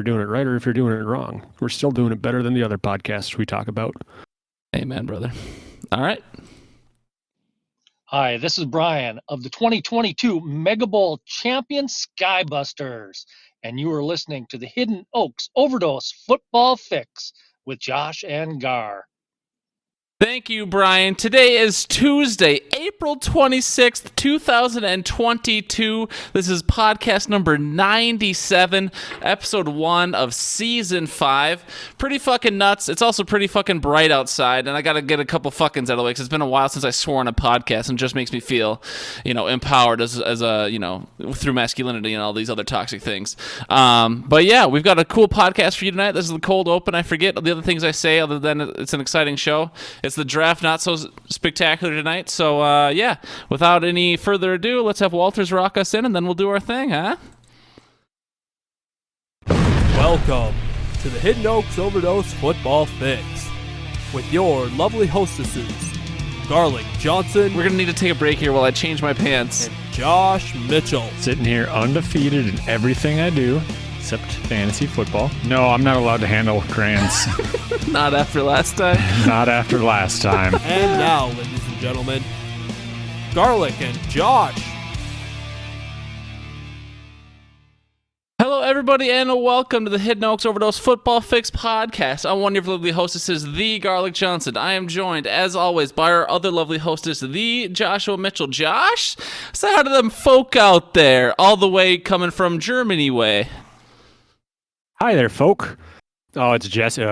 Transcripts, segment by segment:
you're doing it right or if you're doing it wrong. We're still doing it better than the other podcasts we talk about. Amen, brother. All right. Hi, this is Brian of the 2022 Mega Bowl champion Skybusters, and you are listening to the Hidden Oaks Overdose Football Fix with Josh and Gar. Thank you, Brian. Today is Tuesday, April 26th, 2022. This is podcast number 97, episode 1 of season 5. Pretty fucking nuts. It's also pretty fucking bright outside, and I gotta get a couple fuckings out of the way because it's been a while since I swore on a podcast, and it just makes me feel, empowered as a, through masculinity and all these other toxic things. But yeah, we've got a cool podcast for you tonight. This is the cold open. I forget the other things I say other than it's an exciting show. It's the draft, not so spectacular tonight. So, without any further ado, let's have Walters rock us in, and then we'll do our thing, huh? Welcome to the Hidden Oaks Overdose Football Fix with your lovely hostesses, Garlic Johnson. We're going to need to take a break here while I change my pants. And Josh Mitchell. Sitting here undefeated in everything I do, except fantasy football. No, I'm not allowed to handle crayons. Not after last time. Not after last time. And now, ladies and gentlemen, Garlic and Josh. Hello, everybody, and welcome to the Hidden Oaks Overdose Football Fix podcast. I'm one of your lovely hostesses, the Garlic Johnson. I am joined, as always, by our other lovely hostess, the Joshua Mitchell. Josh, say hi to them folk out there, all the way coming from Germany way. Hi there, folk. Oh, it's Jesse.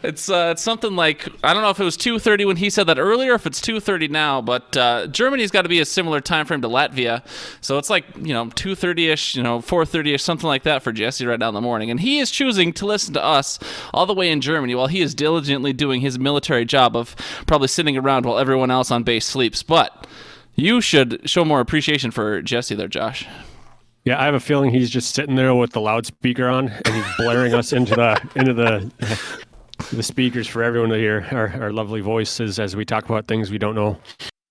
It's something like, I don't know if it was 2:30 when he said that earlier, or if it's 2:30 now, but Germany's got to be a similar time frame to Latvia, so it's like 2:30ish, 4:30ish, something like that for Jesse right now in the morning, and he is choosing to listen to us all the way in Germany while he is diligently doing his military job of probably sitting around while everyone else on base sleeps. But you should show more appreciation for Jesse there, Josh. Yeah, I have a feeling he's just sitting there with the loudspeaker on, and he's blaring us into the speakers for everyone to hear our lovely voices as we talk about things we don't know.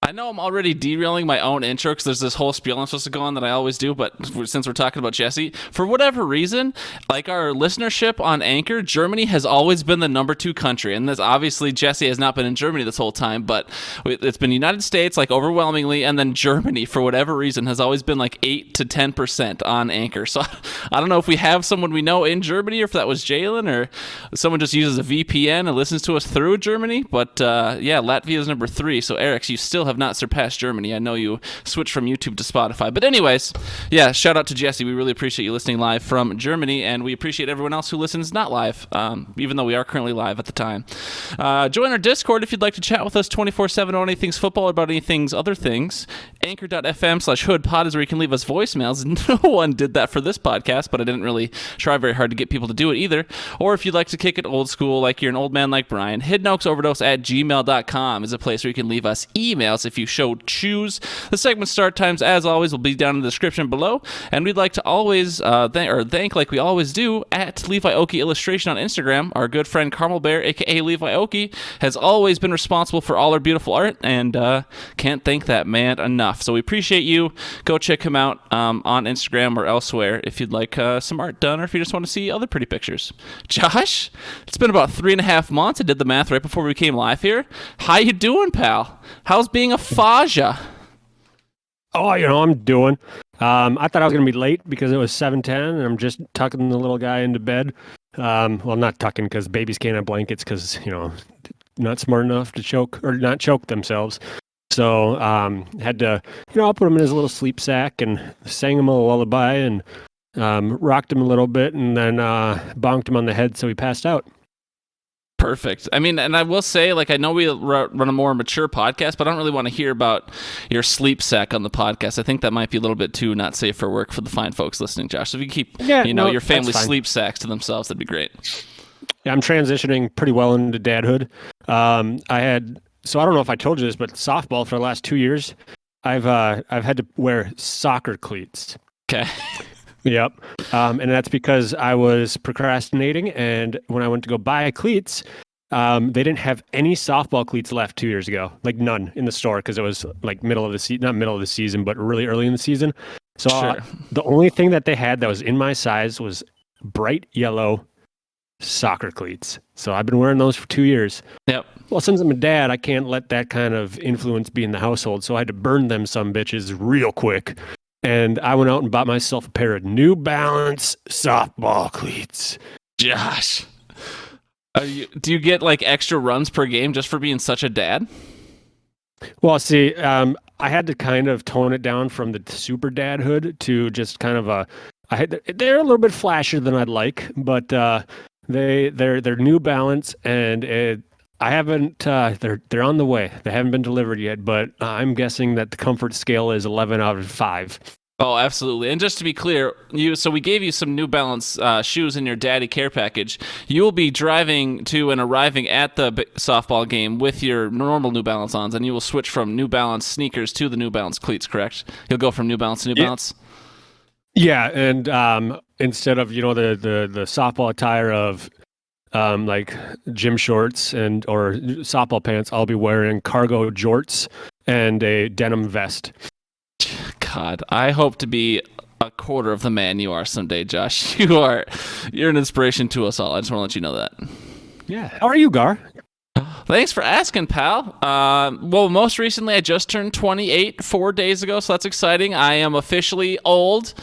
I know I'm already derailing my own intro because there's this whole spiel I'm supposed to go on that I always do, but since we're talking about Jesse, for whatever reason, like our listenership on Anchor, Germany has always been the number 2 country, and this obviously Jesse has not been in Germany this whole time, but it's been United States like overwhelmingly, and then Germany for whatever reason has always been like 8 to 10% on Anchor. So I don't know if we have someone we know in Germany, or if that was Jalen, or someone just uses a VPN and listens to us through Germany, but yeah, Latvia is number 3, so Eric, you still have not surpassed Germany. I know you switched from YouTube to Spotify, but anyways, yeah, shout out to Jesse. We really appreciate you listening live from Germany, and we appreciate everyone else who listens not live, even though we are currently live at the time. Join our Discord if you'd like to chat with us 24/7 on anything football or about anything other things. Anchor.fm/hoodpod is where you can leave us voicemails. No one did that for this podcast, but I didn't really try very hard to get people to do it either. Or if you'd like to kick it old school, like you're an old man like Brian, hiddenoaksoverdose@gmail.com is a place where you can leave us emails if you choose. The segment start times, as always, will be down in the description below, and we'd like to always thank, like we always do, at Levi Oki Illustration on Instagram. Our good friend Carmel Bear, aka Levi Oki, has always been responsible for all our beautiful art, and can't thank that man enough. So we appreciate you. Go check him out on Instagram or elsewhere if you'd like some art done, or if you just want to see other pretty pictures. Josh, it's been about 3.5 months. I did the math right before we came live here. How you doing, pal? How's being a Faja? Oh, I'm doing. I thought I was going to be late because it was 7:10, and I'm just tucking the little guy into bed. Well, not tucking because babies can't have blankets because, not smart enough to choke or not choke themselves. So had to, I'll put him in his little sleep sack and sang him a lullaby and rocked him a little bit and then bonked him on the head so he passed out. Perfect. I mean, and I will say, like, I know we run a more mature podcast, but I don't really want to hear about your sleep sack on the podcast. I think that might be a little bit too not safe for work for the fine folks listening, Josh. So if you keep, your family's sleep sacks to themselves, that'd be great. Yeah, I'm transitioning pretty well into dadhood. So I don't know if I told you this, but softball for the last 2 years, I've had to wear soccer cleats. Okay. Yep. And that's because I was procrastinating, and when I went to go buy cleats, they didn't have any softball cleats left 2 years ago, like none in the store, because it was like middle of the season, not middle of the season, but really early in the season. So Sure. the only thing that they had that was in my size was bright yellow soccer cleats. So I've been wearing those for 2 years. Yep. Well, since I'm a dad, I can't let that kind of influence be in the household. So I had to burn them some bitches real quick. And I went out and bought myself a pair of New Balance softball cleats. Josh, do you get like extra runs per game just for being such a dad? Well, see, I had to kind of tone it down from the super dadhood to just kind of they're a little bit flashier than I'd like, but they're New Balance, and I haven't. They're on the way. They haven't been delivered yet, but I'm guessing that the comfort scale is 11 out of 5. Oh, absolutely. And just to be clear, so we gave you some New Balance shoes in your daddy care package. You will be driving to and arriving at the softball game with your normal New Balance ons, and you will switch from New Balance sneakers to the New Balance cleats, correct? You'll go from New Balance to New Balance? Yeah, and instead of, the softball attire of like gym shorts or softball pants, I'll be wearing cargo jorts and a denim vest. God, I hope to be a quarter of the man you are someday, Josh. You're an inspiration to us all. I just want to let you know that. Yeah. How are you, Gar? Thanks for asking, pal. Well, most recently, I just turned 28 4 days ago, so that's exciting. I am officially old.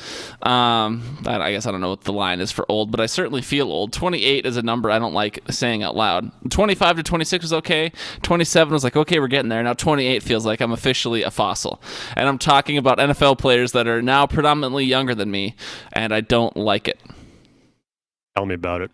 I guess I don't know what the line is for old, but I certainly feel old. 28 is a number I don't like saying out loud. 25 to 26 was okay. 27 was like, okay, we're getting there. Now 28 feels like I'm officially a fossil. And I'm talking about NFL players that are now predominantly younger than me, and I don't like it. Tell me about it.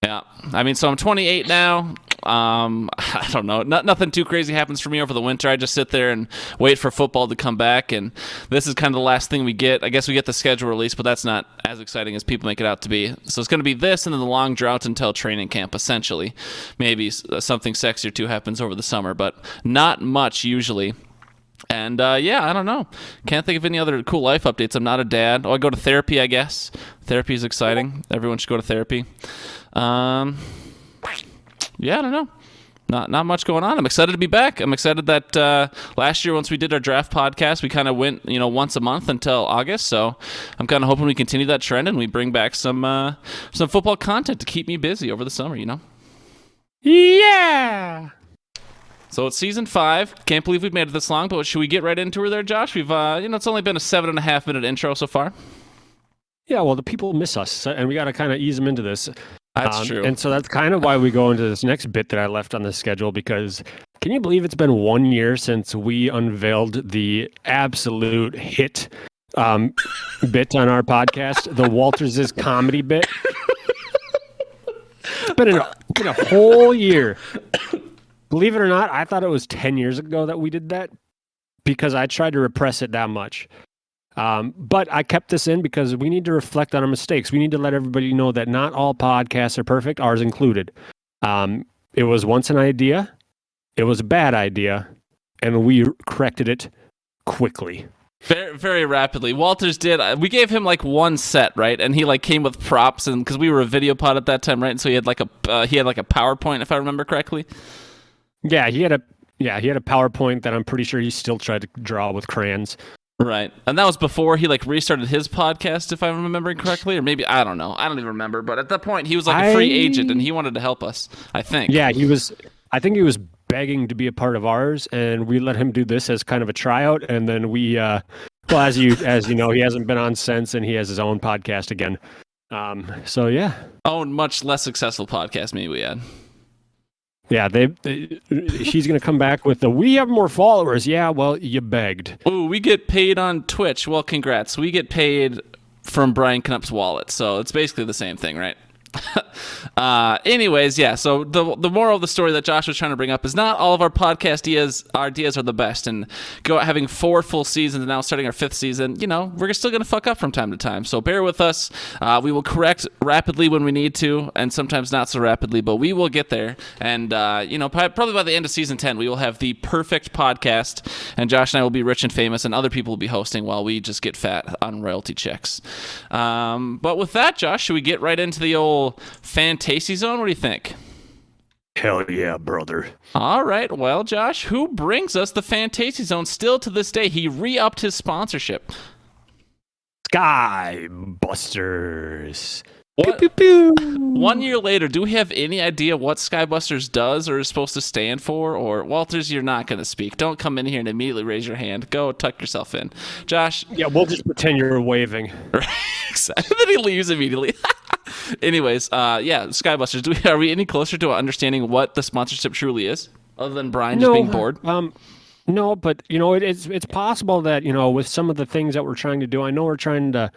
Yeah. I mean, so I'm 28 now. I don't know. Nothing too crazy happens for me over the winter. I just sit there and wait for football to come back, and this is kind of the last thing we get. I guess we get the schedule release, but that's not as exciting as people make it out to be. So it's going to be this and then the long drought until training camp, essentially. Maybe something sexy or two happens over the summer, but not much usually. And yeah, I don't know. Can't think of any other cool life updates. I'm not a dad. Oh, I go to therapy, I guess. Therapy is exciting. Everyone should go to therapy. Yeah, I don't know. Not much going on. I'm excited to be back. I'm excited that last year, once we did our draft podcast, we kind of went, once a month until August. So I'm kind of hoping we continue that trend and we bring back some football content to keep me busy over the summer. Yeah. So it's season 5. Can't believe we've made it this long. But should we get right into her there, Josh? We've it's only been a 7.5 minute intro so far. Yeah, well, the people miss us, and we got to kind of ease them into this. That's true. And so that's kind of why we go into this next bit that I left on the schedule, because can you believe it's been 1 year since we unveiled the absolute hit bit on our podcast, the Walters' comedy bit? It's been a whole year. Believe it or not, I thought it was 10 years ago that we did that because I tried to repress it that much. But I kept this in because we need to reflect on our mistakes. We need to let everybody know that not all podcasts are perfect, ours included. It was once an idea, it was a bad idea, and we corrected it quickly. Very, very rapidly. Walters did. We gave him like one set, right? And he like came with props, and because we were a video pod at that time, right? And so he had like a PowerPoint, if I remember correctly. Yeah, he had a PowerPoint that I'm pretty sure he still tried to draw with crayons. Right. And that was before he like restarted his podcast, if I'm remembering correctly, or maybe I don't know. I don't even remember. But at that point, he was like a free agent, and he wanted to help us, I think. Yeah, he was. I think he was begging to be a part of ours, and we let him do this as kind of a tryout. And then we, well, as you know, he hasn't been on since, and he has his own podcast again. So yeah. Oh, much less successful podcast, maybe we had. Yeah, he's going to come back with we have more followers. Yeah, well, you begged. Ooh, we get paid on Twitch. Well, congrats. We get paid from Brian Knupp's wallet, so it's basically the same thing, right? Anyways, yeah, so the moral of the story that Josh was trying to bring up is not all of our podcast ideas are the best, and having 4 full seasons and now starting our 5th season, we're still going to fuck up from time to time, so bear with us. We will correct rapidly when we need to, and sometimes not so rapidly, but we will get there, and probably by the end of season 10 we will have the perfect podcast, and Josh and I will be rich and famous, and other people will be hosting while we just get fat on royalty checks. But with that, Josh, should we get right into the old FanTASTY zone? What do you think? Hell yeah, brother. All right. Well, Josh, who brings us the FanTASTY zone still to this day? He re-upped his sponsorship. Skybusters. What? Pew, pew, pew. 1 year later, do we have any idea what Skybusters does or is supposed to stand for? Or, Walters, you're not going to speak. Don't come in here and immediately raise your hand. Go tuck yourself in. Josh? Yeah, we'll just pretend you're waving. Exactly. Then he leaves immediately. Anyways, Skybusters. Are we any closer to understanding what the sponsorship truly is? Other than Brian just being bored? No, but, it's possible that, with some of the things that we're trying to do, I know we're trying to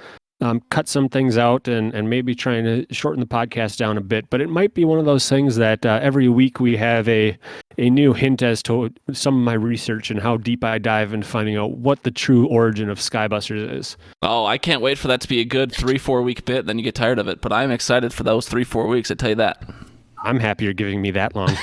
cut some things out and maybe trying to shorten the podcast down a bit, but it might be one of those things that every week we have a new hint as to some of my research and how deep I dive into finding out what the true origin of Skybusters is. Oh, I can't wait for that to be a good 3-4 week bit, then you get tired of it, but I'm excited for those 3-4 weeks, I tell you that. I'm happy you're giving me that long.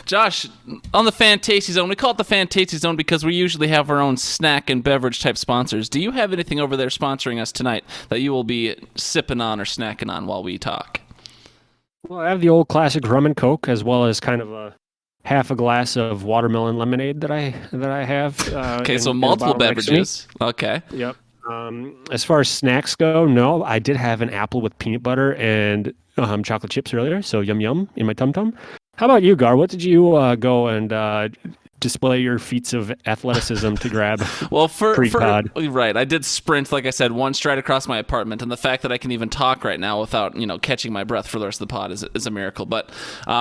Josh, on the FanTASTY Zone, we call it the FanTASTY Zone because we usually have our own snack and beverage type sponsors. Do you have anything over there sponsoring us tonight that you will be sipping on or snacking on while we talk? Well, I have the old classic rum and Coke, as well as kind of a half a glass of watermelon lemonade that I have. Okay, so multiple beverages. Okay. Yep. As far as snacks go, no, I did have an apple with peanut butter and chocolate chips earlier, so yum yum in my tum-tum. How about you, Gar? What did you go and display your feats of athleticism to grab? Well, pre-pod? Right, I did sprint, like I said, one stride across my apartment, and the fact that I can even talk right now without, catching my breath for the rest of the pod is a miracle. But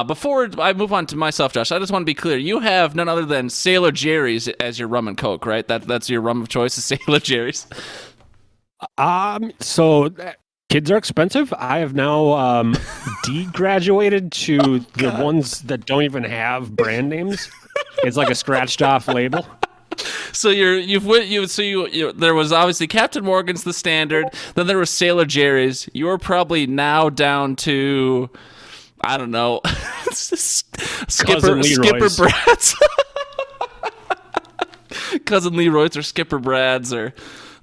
before I move on to myself, Josh, I just want to be clear. You have none other than Sailor Jerry's as your rum and Coke, right? That's your rum of choice, is Sailor Jerry's? Kids are expensive. I have now degraduated to the ones that don't even have brand names. It's like a scratched off label. So there was obviously Captain Morgan's, the standard. Then there was Sailor Jerry's. You're probably now down to, I don't know, Skipper Brad's. Cousin Leroy's or Skipper Brad's or.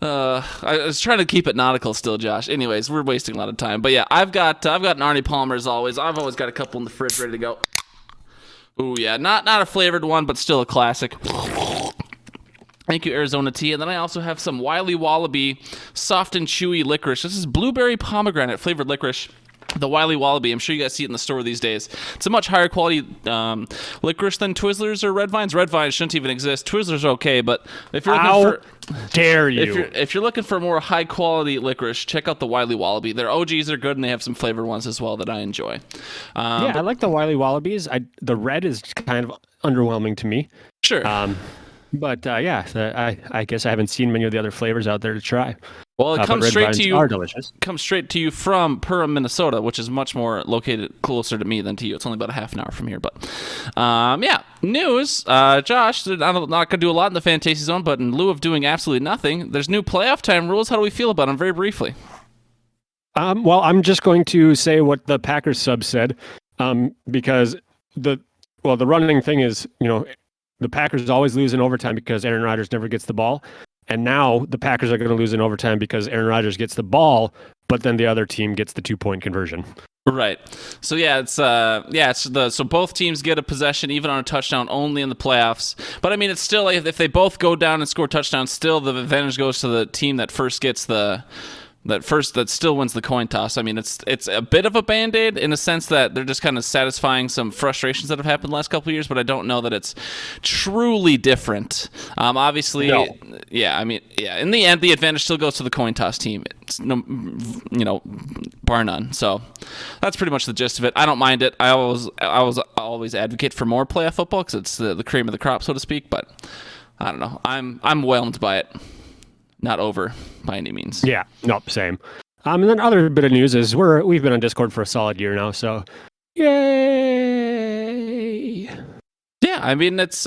I was trying to keep it nautical still, Josh. Anyways, we're wasting a lot of time. But yeah, I've got an Arnie Palmer as always. I've always got a couple in the fridge ready to go. Ooh, yeah, not a flavored one, but still a classic. Thank you, Arizona Tea. And then I also have some Wiley Wallaby soft and chewy licorice. This is blueberry pomegranate flavored licorice. The Wiley Wallaby, I'm sure you guys see it in the store these days. It's a much higher quality licorice than Twizzlers or Red Vines. Red Vines shouldn't even exist. Twizzlers are okay, but if you're looking dare you? If you're looking for more high quality licorice, check out the Wiley Wallaby. Their OGs are good, and they have some flavored ones as well that I enjoy. I like the Wiley Wallabies. The red is kind of underwhelming to me. Sure. I guess I haven't seen many of the other flavors out there to try. Well, it comes straight to you. Are delicious. Comes straight to you from Perham, Minnesota, which is much more located closer to me than to you. It's only about a half an hour from here. But news. Josh, I'm not going to do a lot in the FanTASTY Zone, but in lieu of doing absolutely nothing, there's new playoff time rules. How do we feel about them? Very briefly. Well, I'm just going to say what the Packers sub said, because the running thing is, the Packers always lose in overtime because Aaron Rodgers never gets the ball. And now the Packers are going to lose in overtime because Aaron Rodgers gets the ball, but then the other team gets the 2-point conversion. Right. So so both teams get a possession even on a touchdown only in the playoffs. But I mean, it's still if they both go down and score touchdowns, still the advantage goes to the team that first gets that still wins the coin toss. I mean, it's a bit of a Band-Aid in a sense that they're just kind of satisfying some frustrations that have happened the last couple of years, but I don't know that it's truly different. Obviously, no. In the end, the advantage still goes to the coin toss team. It's bar none. So that's pretty much the gist of it. I don't mind it. I always advocate for more playoff football because it's the cream of the crop, so to speak, but I don't know. I'm whelmed by it. Not over by any means. Yeah, nope, same. And then other bit of news is we've been on Discord for a solid year now, so yay! Yeah, I mean it's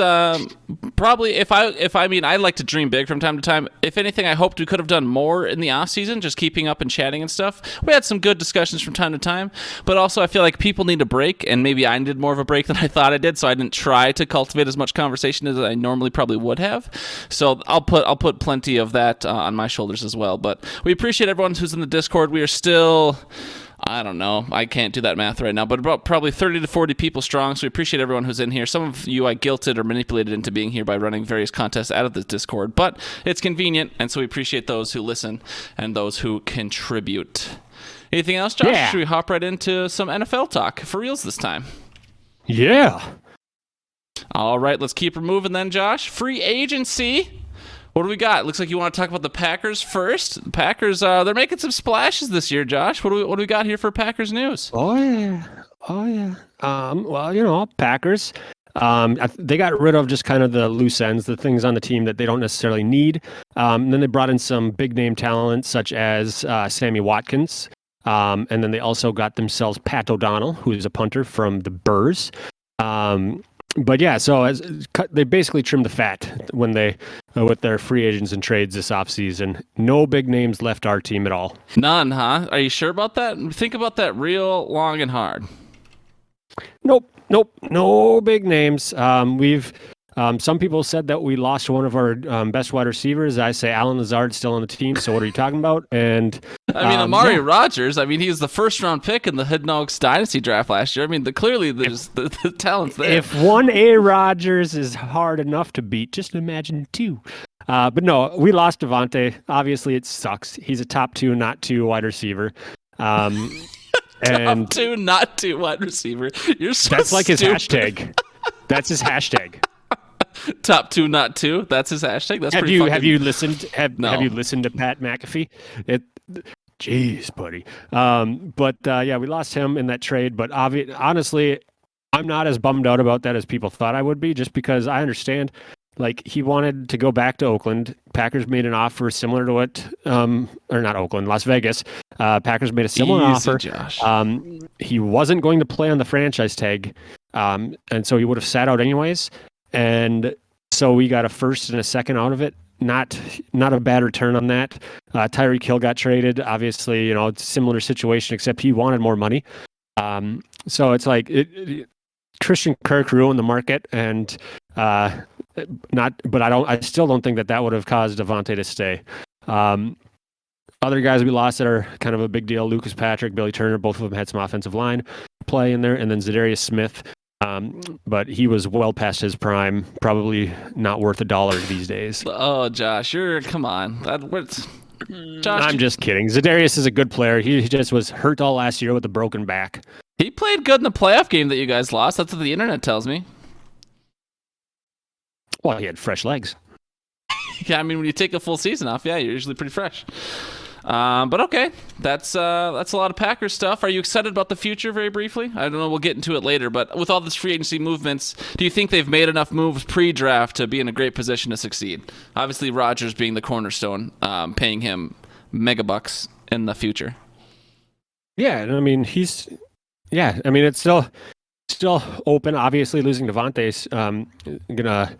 probably I like to dream big from time to time. If anything, I hoped we could have done more in the off season, just keeping up and chatting and stuff. We had some good discussions from time to time, but also I feel like people need a break, and maybe I needed more of a break than I thought I did, so I didn't try to cultivate as much conversation as I normally probably would have. So I'll put plenty of that on my shoulders as well. But we appreciate everyone who's in the Discord. We are still I don't know. I can't do that math right now, but about probably 30 to 40 people strong. So we appreciate everyone who's in here. Some of you I guilted or manipulated into being here by running various contests out of the Discord, but it's convenient, and so we appreciate those who listen and those who contribute. Anything else, Josh? Yeah. Should we hop right into some NFL talk for reals this time? Yeah. All right, let's keep her moving then, Josh. Free agency. What do we got? Looks like you want to talk about the Packers first. The Packers, they're making some splashes this year, Josh. What do we got here for Packers news? Oh yeah. Well, Packers. They got rid of just kind of the loose ends, the things on the team that they don't necessarily need. And then they brought in some big name talent such as Sammy Watkins. And then they also got themselves Pat O'Donnell, who is a punter from the Bears. But yeah, so they basically trimmed the fat when they with their free agents and trades this offseason. No big names left our team at all. None, huh? Are you sure about that? Think about that real long and hard. Nope, no big names. We've some people said that we lost one of our best wide receivers. I say Alan Lazard's still on the team. So what are you talking about? And I mean, Amari Rodgers. I mean, he's the first-round pick in the Hidden Oaks Dynasty draft last year. I mean, clearly there's the talent's there. If one A Rodgers is hard enough to beat, just imagine two. But no, we lost Devontae. Obviously, it sucks. He's a top 2, not 2 wide receiver. Top 2, not 2 wide receiver. You're so that's like stupid. his hashtag. That's his hashtag. Top 2, not 2. That's his hashtag. That's have pretty you fucking... have you listened? Have No. you listened to Pat McAfee? Jeez, buddy. Yeah, we lost him in that trade. But honestly, I'm not as bummed out about that as people thought I would be. Just because I understand, like, he wanted to go back to Oakland. Packers made an offer similar to what, or not Oakland, Las Vegas. Packers made a similar offer. Josh. He wasn't going to play on the franchise tag, and so he would have sat out anyways. And so we got a first and a second out of it. Not a bad return on that. Tyreek Hill got traded. Obviously, similar situation, except he wanted more money. So it's like Christian Kirk ruined the market, and I still don't think that would have caused Devontae to stay. Other guys we lost that are kind of a big deal: Lucas Patrick, Billy Turner. Both of them had some offensive line play in there, and then Zadarius Smith. But he was well past his prime, probably not worth $1 these days. Oh, Josh, come on. Josh, I'm just kidding. Zadarius is a good player. He just was hurt all last year with a broken back. he played good in the playoff game that you guys lost. That's what the internet tells me. Well, he had fresh legs. Yeah, I mean, when you take a full season off, yeah, you're usually pretty fresh. But okay, that's a lot of Packers stuff. Are you excited about the future? Very briefly, I don't know. We'll get into it later. But with all this free agency movements, do you think they've made enough moves pre-draft to be in a great position to succeed? Obviously, Rodgers being the cornerstone, paying him mega bucks in the future. Yeah, I mean it's still open. Obviously, losing Devontae's gonna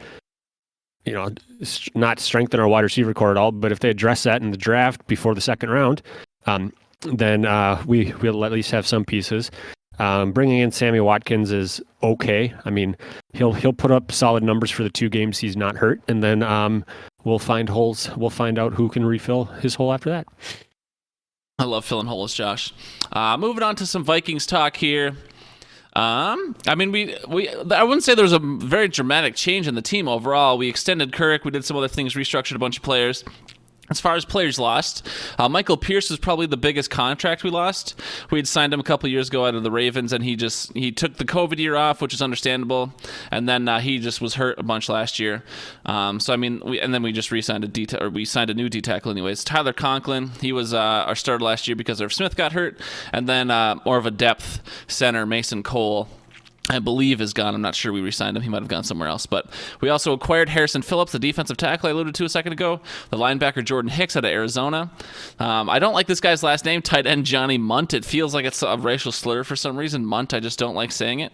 not strengthen our wide receiver core at all. But if they address that in the draft before the second round, then we'll at least have some pieces. Bringing in Sammy Watkins is okay. I mean, he'll put up solid numbers for the 2 games he's not hurt, and then we'll find holes. We'll find out who can refill his hole after that. I love filling holes, Josh. Moving on to some Vikings talk here. I mean, I wouldn't say there was a very dramatic change in the team overall. We extended Kirk. We did some other things, restructured a bunch of players. As far as players lost, Michael Pierce is probably the biggest contract we lost. We had signed him a couple years ago out of the Ravens, and he took the COVID year off, which is understandable, and then he just was hurt a bunch last year. So I mean, we just re-signed we signed a new D tackle anyways. Tyler Conklin, he was our starter last year because Irv Smith got hurt, and then more of a depth center, Mason Cole, I believe is gone. I'm not sure we re-signed him. He might have gone somewhere else. But we also acquired Harrison Phillips, the defensive tackle I alluded to a second ago. The linebacker Jordan Hicks out of Arizona. I don't like this guy's last name, tight end Johnny Munt. It feels like it's a racial slur for some reason. Munt, I just don't like saying it.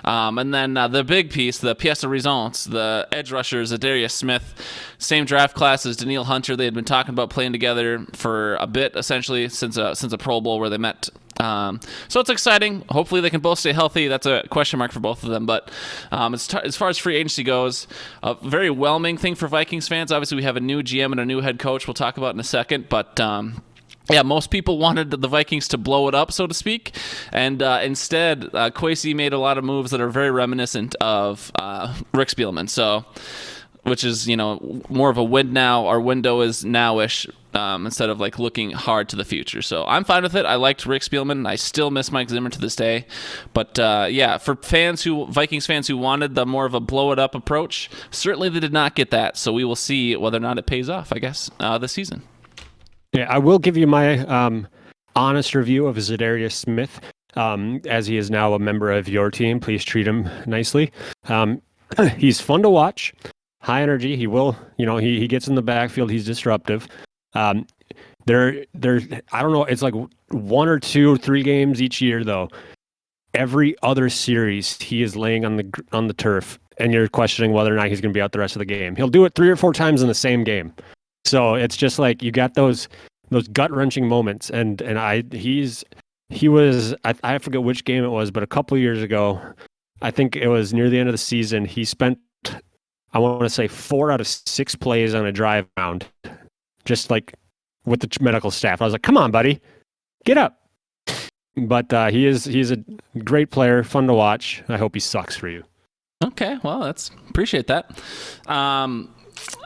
And then the big piece, the pièce de résistance, the edge rusher Zadarius Smith. Same draft class as Danielle Hunter. They had been talking about playing together for a bit, essentially, since a Pro Bowl where they met. So it's exciting. Hopefully they can both stay healthy. That's a question mark for both of them. But as far as free agency goes, a very whelming thing for Vikings fans. Obviously, we have a new GM and a new head coach we'll talk about in a second. But Yeah, most people wanted the Vikings to blow it up, so to speak, and instead, Kwesi made a lot of moves that are very reminiscent of Rick Spielman. So, which is more of a win now. Our window is nowish instead of like looking hard to the future. So I'm fine with it. I liked Rick Spielman. I still miss Mike Zimmer to this day. But yeah, for Vikings fans who wanted the more of a blow it up approach, certainly they did not get that. So we will see whether or not it pays off, I guess, this season. Yeah, I will give you my honest review of Zadarius Smith, as he is now a member of your team. Please treat him nicely. He's fun to watch, high energy. He will, he gets in the backfield. He's disruptive. I don't know. It's like 1 or 2 or 3 games each year, though. Every other series, he is laying on the turf, and you're questioning whether or not he's going to be out the rest of the game. He'll do it 3 or 4 times in the same game. So it's just like you got those gut-wrenching moments, and he was I forget which game it was, but a couple of years ago, I think it was near the end of the season, he spent, I want to say, 4 out of 6 plays on a drive round, just like with the medical staff. I was like, come on, buddy, get up. But he's a great player, fun to watch. I hope he sucks for you. Okay, well, appreciate that.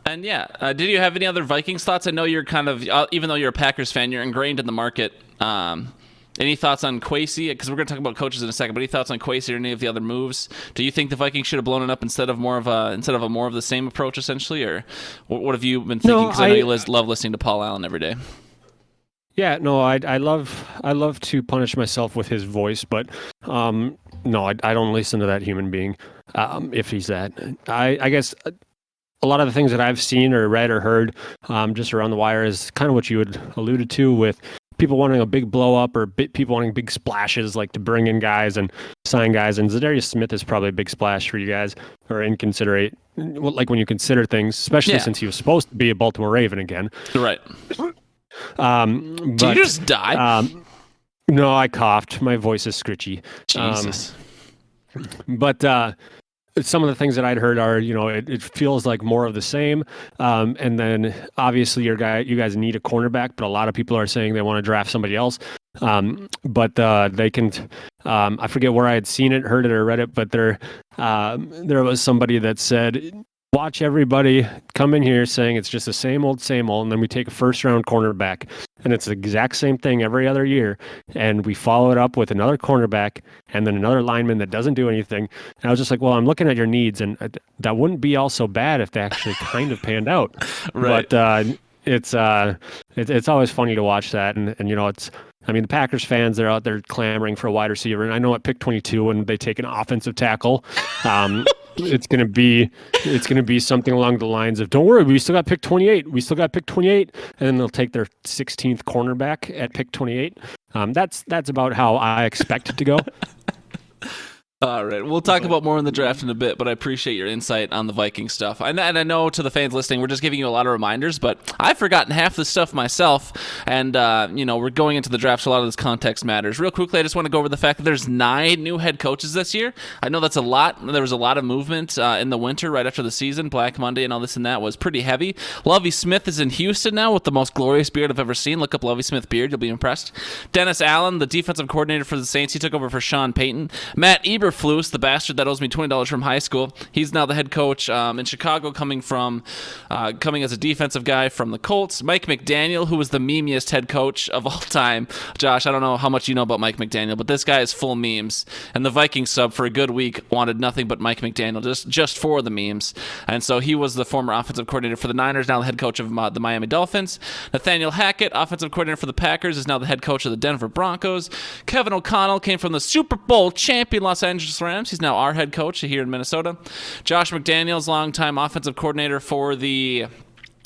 And yeah, did you have any other Vikings thoughts? I know you're kind of, even though you're a Packers fan, you're ingrained in the market. Any thoughts on Kwesi? Because we're going to talk about coaches in a second. But any thoughts on Kwesi or any of the other moves? Do you think the Vikings should have blown it up instead of more of the same approach, essentially, or what have you been thinking? Because I know you love listening to Paul Allen every day. Yeah, no, I love to punish myself with his voice, but no, I don't listen to that human being. If he's that, I guess. A lot of the things that I've seen or read or heard just around the wire is kind of what you had alluded to, with people wanting a big blow up or people wanting big splashes, like to bring in guys and sign guys. And Zadarius Smith is probably a big splash for you guys, or inconsiderate, like when you consider things, especially since he was supposed to be a Baltimore Raven again. Right. Did you just die? No, I coughed. My voice is scritchy. Jesus. But some of the things that I'd heard are, it feels like more of the same. And then obviously you guys need a cornerback, but a lot of people are saying they want to draft somebody else. But they can, I forget where I had seen it, heard it, or read it, but there was somebody that said, watch everybody come in here saying it's just the same old, and then we take a first-round cornerback, and it's the exact same thing every other year, and we follow it up with another cornerback and then another lineman that doesn't do anything. And I was just like, well, I'm looking at your needs, and that wouldn't be all so bad if they actually kind of panned out. Right. But it's always funny to watch that, and the Packers fans, they're out there clamoring for a wide receiver, and I know at pick 22 when they take an offensive tackle, it's gonna be something along the lines of, "Don't worry, we still got pick 28. We still got pick 28," and then they'll take their 16th cornerback at pick 28. That's about how I expect it to go. All right. We'll talk about more in the draft in a bit, but I appreciate your insight on the Viking stuff. And I know to the fans listening, we're just giving you a lot of reminders, but I've forgotten half the stuff myself. And, we're going into the draft, so a lot of this context matters. Real quickly, I just want to go over the fact that there's 9 new head coaches this year. I know that's a lot. There was a lot of movement in the winter right after the season. Black Monday and all this and that was pretty heavy. Lovie Smith is in Houston now with the most glorious beard I've ever seen. Look up Lovie Smith beard. You'll be impressed. Dennis Allen, the defensive coordinator for the Saints, he took over for Sean Payton. Matt Eberflus, the bastard that owes me $20 from high school, he's now the head coach in Chicago, coming as a defensive guy from the Colts. Mike McDaniel, who was the memeiest head coach of all time. Josh, I don't know how much you know about Mike McDaniel, but this guy is full memes. And the Vikings sub for a good week wanted nothing but Mike McDaniel, just for the memes. And so he was the former offensive coordinator for the Niners, now the head coach of the Miami Dolphins. Nathaniel Hackett, offensive coordinator for the Packers, is now the head coach of the Denver Broncos. Kevin O'Connell came from the Super Bowl champion Los Angeles Rams. He's now our head coach here in Minnesota. Josh McDaniels, longtime offensive coordinator for the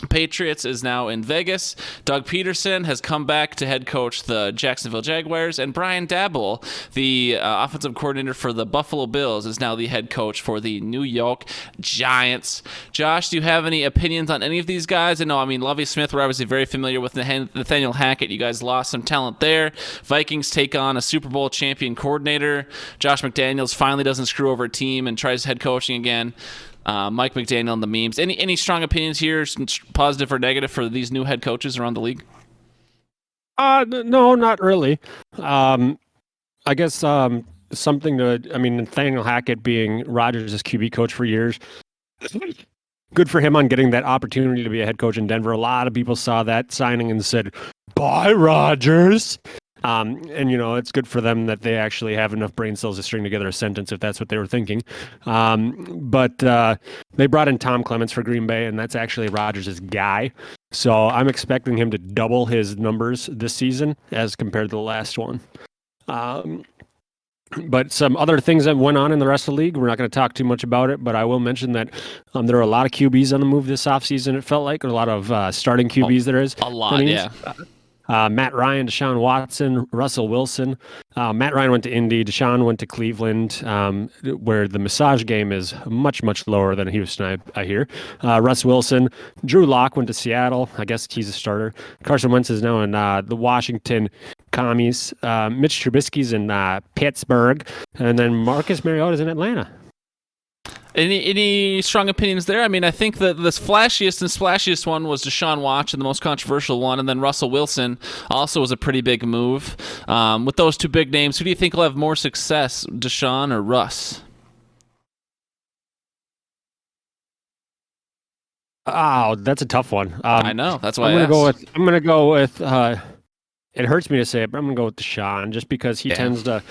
Patriots, is now in Vegas. Doug Peterson has come back to head coach the Jacksonville Jaguars, and Brian Daboll, the offensive coordinator for the Buffalo Bills, is now the head coach for the New York Giants. Josh, do you have any opinions on any of these guys? Lovie Smith, we're obviously very familiar with Nathaniel Hackett. You guys lost some talent there. Vikings take on a Super Bowl champion coordinator. Josh McDaniels finally doesn't screw over a team and tries head coaching again. Mike McDaniel and the memes. Any strong opinions here, positive or negative, for these new head coaches around the league? No, not really. I guess something to. I mean, Nathaniel Hackett being Rodgers' QB coach for years. Good for him on getting that opportunity to be a head coach in Denver. A lot of people saw that signing and said, "Bye, Rodgers." And it's good for them that they actually have enough brain cells to string together a sentence if that's what they were thinking. But they brought in Tom Clements for Green Bay, and that's actually Rodgers' guy. So I'm expecting him to double his numbers this season as compared to the last one. But some other things that went on in the rest of the league, we're not going to talk too much about it, but I will mention that there are a lot of QBs on the move this offseason, it felt like, or a lot of starting QBs there is. A lot, yeah. Matt Ryan, Deshaun Watson, Russell Wilson. Matt Ryan went to Indy. Deshaun went to Cleveland, where the massage game is much, much lower than Houston, I hear. Russ Wilson. Drew Lock went to Seattle. I guess he's a starter. Carson Wentz is now in the Washington Commies. Mitch Trubisky's in Pittsburgh. And then Marcus Mariota's in Atlanta. Any strong opinions there? I mean, I think that the flashiest and splashiest one was Deshaun Watson, the most controversial one, and then Russell Wilson also was a pretty big move. With those two big names, who do you think will have more success, Deshaun or Russ? Oh, that's a tough one. I know. That's why I'm going to go with. It hurts me to say it, but I'm going to go with Deshaun just because he tends to.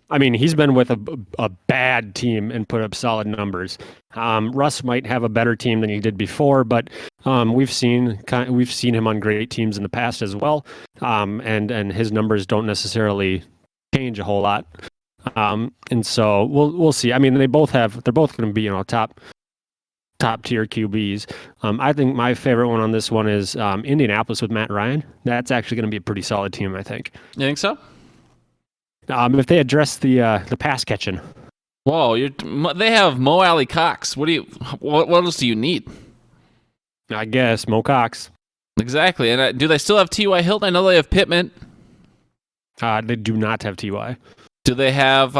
I mean, he's been with a bad team and put up solid numbers. Russ might have a better team than he did before, but we've seen him on great teams in the past as well, and his numbers don't necessarily change a whole lot. And so we'll see. I mean, they're both going to be top tier QBs. I think my favorite one on this one is Indianapolis with Matt Ryan. That's actually going to be a pretty solid team, I think. You think so? If they address the pass catching. Whoa, they have Mo Alley Cox. What else do you need? I guess Mo Cox. Exactly. And do they still have T.Y. Hilton? I know they have Pittman. They do not have T.Y. Do they have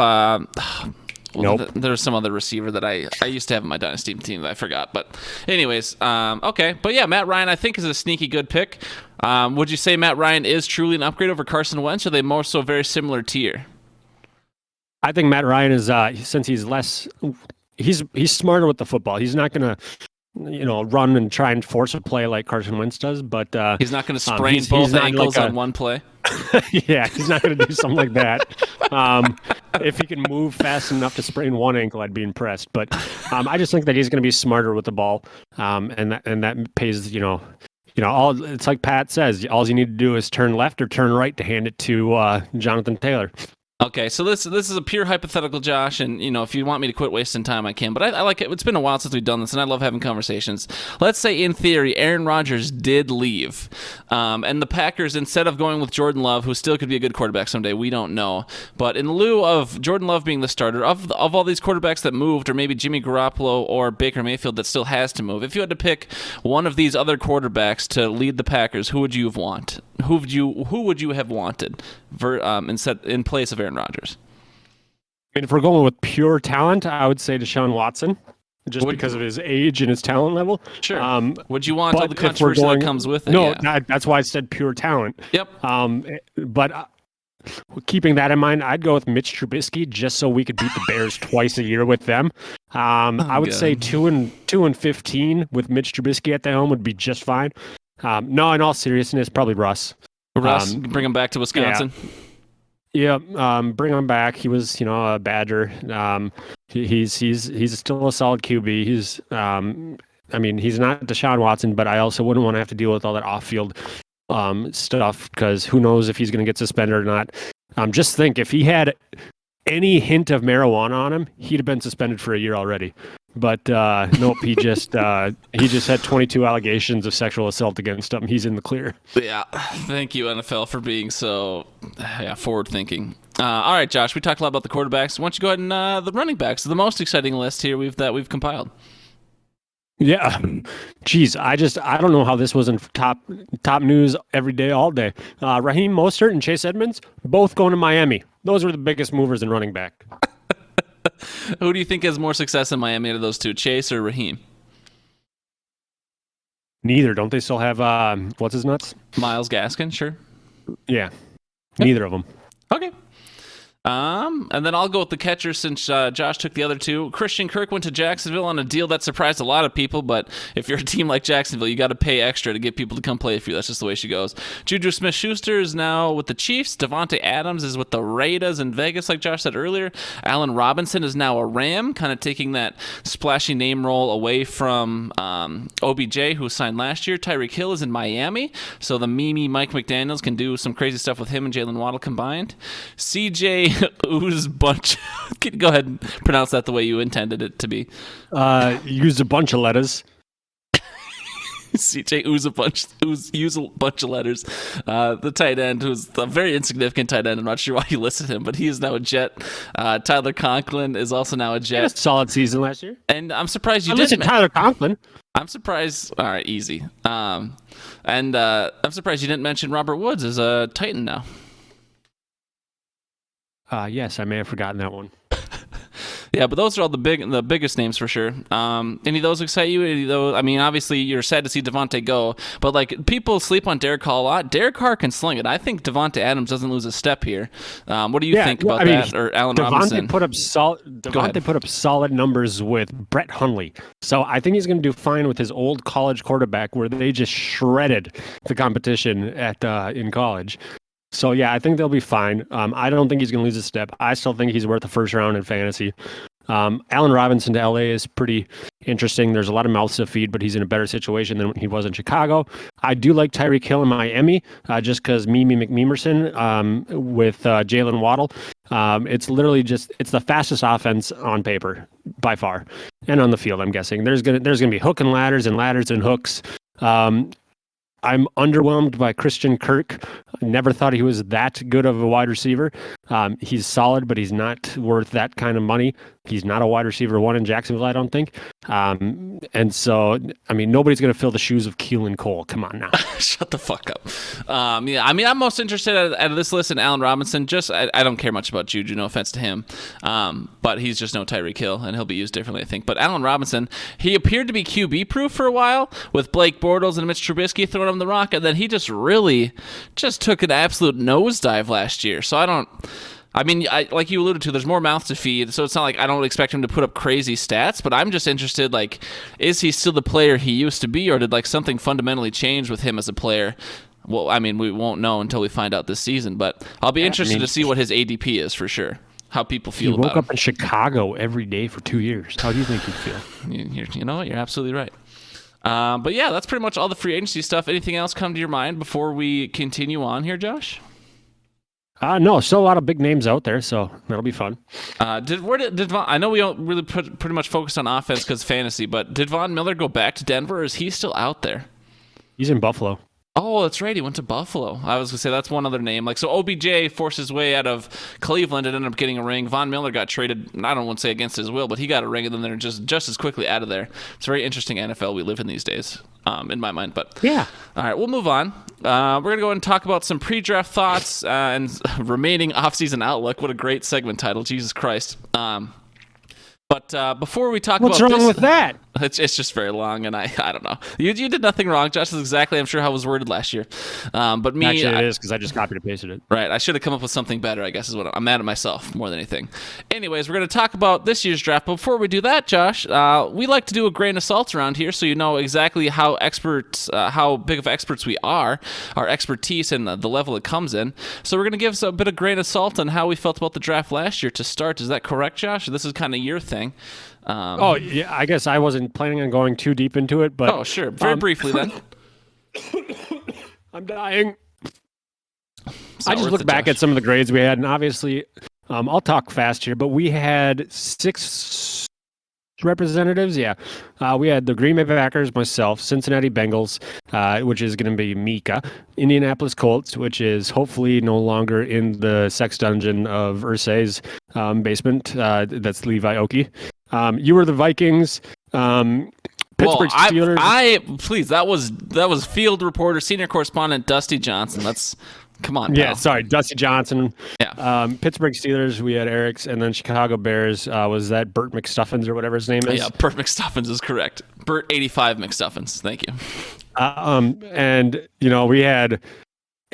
nope. There's some other receiver that I used to have in my Dynasty team that I forgot. But anyways, okay. But yeah, Matt Ryan I think is a sneaky good pick. Would you say Matt Ryan is truly an upgrade over Carson Wentz, or are they more so very similar tier? I think Matt Ryan is, since he's smarter with the football. He's not going to, run and try and force a play like Carson Wentz does, but he's not going to sprain both ankles on one play. Yeah, he's not going to do something like that. If he can move fast enough to sprain one ankle, I'd be impressed. But I just think that he's going to be smarter with the ball, and that pays, all. It's like Pat says, all you need to do is turn left or turn right to hand it to Jonathan Taylor. Okay, so this is a pure hypothetical, Josh, and if you want me to quit wasting time, I can. But I like it. It's been a while since we've done this, and I love having conversations. Let's say, in theory, Aaron Rodgers did leave, and the Packers, instead of going with Jordan Love, who still could be a good quarterback someday, we don't know. But in lieu of Jordan Love being the starter, of all these quarterbacks that moved, or maybe Jimmy Garoppolo or Baker Mayfield that still has to move, if you had to pick one of these other quarterbacks to lead the Packers, who would you have wanted? Who would you have wanted in place of Aaron Rodgers? I mean, if we're going with pure talent, I would say Deshaun Watson, just because of his age and his talent level. Sure. Would you want all the controversy that comes with it? No, that's why I said pure talent. Yep. But keeping that in mind, I'd go with Mitch Trubisky just so we could beat the Bears twice a year with them. I would say 2-15 with Mitch Trubisky at the helm would be just fine. No, in all seriousness, probably Russ. Bring him back to Wisconsin. Yeah, bring him back. He was, a Badger. He's still a solid QB. He's not Deshaun Watson, but I also wouldn't want to have to deal with all that off-field stuff because who knows if he's going to get suspended or not. Just think, if he had any hint of marijuana on him, he'd have been suspended for a year already. But nope, he just had 22 allegations of sexual assault against him. He's in the clear. Yeah, thank you NFL for being so forward thinking. All right, Josh, we talked a lot about the quarterbacks. Why don't you go ahead and the running backs, the most exciting list here that we've compiled. Yeah, geez, I don't know how this wasn't top news every day, all day. Raheem Mostert and Chase Edmonds both going to Miami. Those were the biggest movers in running back. Who do you think has more success in Miami out of those two, Chase or Raheem? Neither. Don't they still have what's his nuts? Myles Gaskin, sure. Yeah, neither of them. Okay. And then I'll go with the catcher since Josh took the other two. Christian Kirk went to Jacksonville on a deal that surprised a lot of people, but if you're a team like Jacksonville, you got to pay extra to get people to come play for you. That's just the way she goes. Juju Smith-Schuster is now with the Chiefs. Devontae Adams is with the Raiders in Vegas, like Josh said earlier. Allen Robinson is now a Ram, kind of taking that splashy name role away from OBJ, who signed last year. Tyreek Hill is in Miami, so the Mimi Mike McDaniels can do some crazy stuff with him and Jalen Waddle combined. CJ Ooze bunch. Go ahead and pronounce that the way you intended it to be. Use a bunch of letters. CJ use a bunch of letters. The tight end, who's a very insignificant tight end. I'm not sure why you listed him, but he is now a Jet. Tyler Conklin is also now a Jet. He had a solid season last year. And I'm surprised you didn't. Tyler Conklin. I'm surprised. All right, easy. And I'm surprised you didn't mention Robert Woods as a Titan now. Yes, I may have forgotten that one. Yeah, but those are all the biggest names for sure. Any of those excite you? Any of those? I mean, obviously you're sad to see Devontae go, but like people sleep on Derek Carr a lot. Derek Carr can sling it. I think Devontae Adams doesn't lose a step here. What do you think about that? Or Allen Robinson? Devontae put up solid numbers with Brett Hundley, so I think he's going to do fine with his old college quarterback, where they just shredded the competition in college. So, yeah, I think they'll be fine. I don't think he's going to lose a step. I still think he's worth a first round in fantasy. Allen Robinson to LA is pretty interesting. There's a lot of mouths to feed, but he's in a better situation than he was in Chicago. I do like Tyreek Hill in Miami, just because Mimi McMemerson with Jalen Waddle. It's literally it's the fastest offense on paper by far, and on the field. I'm guessing there's gonna be hook and ladders and hooks. I'm underwhelmed by Christian Kirk. I never thought he was that good of a wide receiver. He's solid, but he's not worth that kind of money. He's not a wide receiver one in Jacksonville, I don't think. And so, I mean, nobody's going to fill the shoes of Keelan Cole. Come on now. Shut the fuck up. Yeah, I mean, I'm most interested out of this list in Allen Robinson. I don't care much about Juju, no offense to him. But he's just no Tyreek Hill, and he'll be used differently, I think. But Allen Robinson, he appeared to be QB-proof for a while with Blake Bortles and Mitch Trubisky throwing him the rock, and then he just took an absolute nosedive last year. So I mean, like you alluded to, there's more mouths to feed, so it's not like I don't expect him to put up crazy stats, but I'm just interested, like, is he still the player he used to be, or did, like, something fundamentally change with him as a player? Well, I mean, we won't know until we find out this season, but I'll be interested to see what his ADP is for sure, how people feel about him. He woke up in Chicago every day for 2 years. How do you think he'd feel? You know what? You're absolutely right. But yeah, that's pretty much all the free agency stuff. Anything else come to your mind before we continue on here, Josh? No, still a lot of big names out there, so that'll be fun. I know we don't really pretty much focused on offense because fantasy, but did Von Miller go back to Denver, or is he still out there? He's in Buffalo. Oh, that's right. He went to Buffalo. I was going to say that's one other name. Like, so OBJ forced his way out of Cleveland and ended up getting a ring. Von Miller got traded, I don't want to say against his will, but he got a ring, and then they're just as quickly out of there. It's a very interesting NFL we live in these days, in my mind. But yeah. All right, we'll move on. We're going to go ahead and talk about some pre-draft thoughts and remaining offseason outlook. What a great segment title. Jesus Christ. But before we talk What's about wrong with that? It's just very long, and I don't know. You did nothing wrong. Josh is exactly, I'm sure, how it was worded last year. But me, actually, it is because I just copied and pasted it. Right. I should have come up with something better, I guess, is what I'm mad at myself more than anything. Anyways, we're going to talk about this year's draft. But before we do that, Josh, we like to do a grain of salt around here, so you know exactly how big of experts we are, our expertise, and the level it comes in. So we're going to give us a bit of grain of salt on how we felt about the draft last year to start. Is that correct, Josh? This is kind of your thing. Yeah, I guess I wasn't planning on going too deep into it, but sure, very briefly then. I'm dying. I just look back at some of the grades we had, and obviously, I'll talk fast here, but we had 6 representatives. Yeah, we had the Green Bay Packers, myself, Cincinnati Bengals, which is going to be Mika, Indianapolis Colts, which is hopefully no longer in the sex dungeon of Ursay's basement. That's Levi Oki. You were the Vikings. Pittsburgh Steelers. Please, that was field reporter, senior correspondent Dusty Johnson. Come on, pal. Yeah, sorry, Dusty Johnson. Yeah. Pittsburgh Steelers, we had Eric's, and then Chicago Bears, was that Burt McStuffins or whatever his name is? Yeah, Burt McStuffins is correct. Burt 85 McStuffins. Thank you. And, we had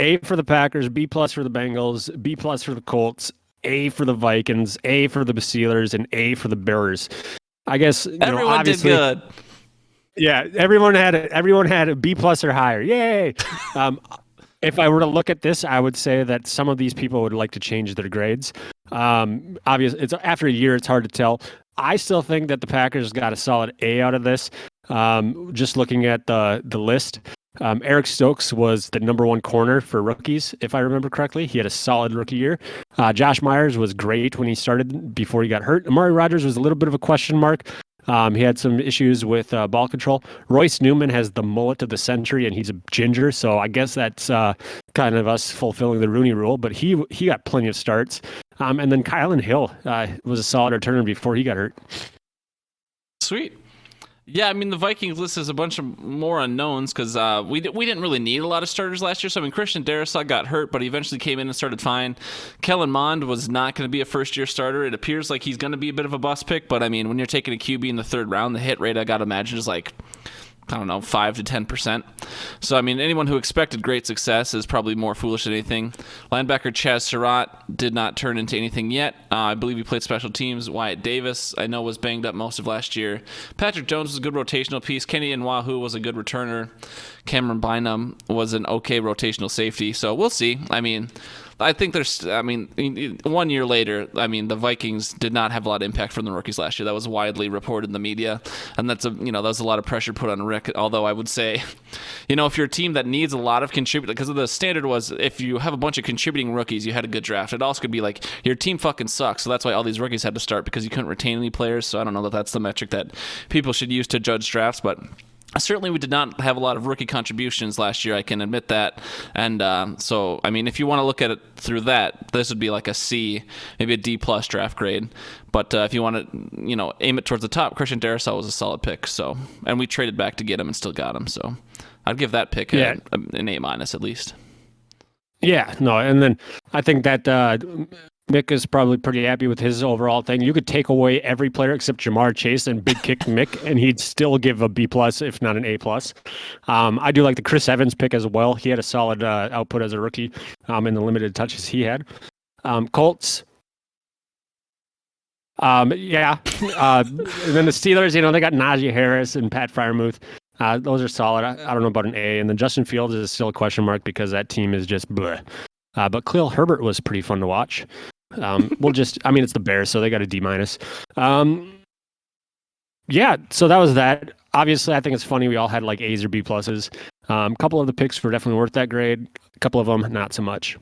A for the Packers, B+ for the Bengals, B+ for the Colts, A for the Vikings, A for the Steelers, and A for the Bears. I guess Everyone obviously, did good. Yeah, everyone had a B+ or higher. Yay! If I were to look at this, I would say that some of these people would like to change their grades. Obviously, it's after a year, it's hard to tell. I still think that the Packers got a solid A out of this. Just looking at the list, Eric Stokes was the number 1 corner for rookies, if I remember correctly. He had a solid rookie year. Josh Myers was great when he started before he got hurt. Amari Rodgers was a little bit of a question mark. He had some issues with ball control. Royce Newman has the mullet of the century, and he's a ginger, so I guess that's kind of us fulfilling the Rooney Rule. But he got plenty of starts. And then Kylan Hill was a solid returner before he got hurt. Sweet. Yeah, I mean, the Vikings list has a bunch of more unknowns because we didn't really need a lot of starters last year. So, I mean, Christian Darrisaw got hurt, but he eventually came in and started fine. Kellen Mond was not going to be a first-year starter. It appears like he's going to be a bit of a bust pick, but, I mean, when you're taking a QB in the 3rd round, the hit rate, I got to imagine, is like, I don't know, 5 to 10%. So, I mean, anyone who expected great success is probably more foolish than anything. Linebacker Chaz Surratt did not turn into anything yet. I believe he played special teams. Wyatt Davis, I know, was banged up most of last year. Patrick Jones was a good rotational piece. Kenny Nwahoo was a good returner. Cameron Bynum was an okay rotational safety. So, we'll see. I mean, I think 1 year later, I mean, the Vikings did not have a lot of impact from the rookies last year. That was widely reported in the media, and that was a lot of pressure put on Rick. Although I would say, if you're a team that needs a lot of contributors, because the standard was if you have a bunch of contributing rookies, you had a good draft. It also could be like your team fucking sucks, so that's why all these rookies had to start because you couldn't retain any players. So I don't know that that's the metric that people should use to judge drafts, but certainly we did not have a lot of rookie contributions last year, I can admit that. And so, I mean, if you want to look at it through that, this would be like a C, maybe a D+ draft grade. But if you want to, aim it towards the top, Christian Darrisaw was a solid pick. So, and we traded back to get him and still got him. So I'd give that pick an A- at least. Yeah, no, and then I think that Mick is probably pretty happy with his overall thing. You could take away every player except Jamar Chase and big kick Mick, and he'd still give a B+, if not an A+. I do like the Chris Evans pick as well. He had a solid output as a rookie in the limited touches he had. Colts. And then the Steelers, they got Najee Harris and Pat Freiermuth. Those are solid. I don't know about an A. And then Justin Fields is still a question mark because that team is just bleh. But Khalil Herbert was pretty fun to watch. It's the Bears, so they got a D-. So that was that. Obviously, I think it's funny we all had like A's or B+. A couple of the picks were definitely worth that grade. A couple of them, not so much.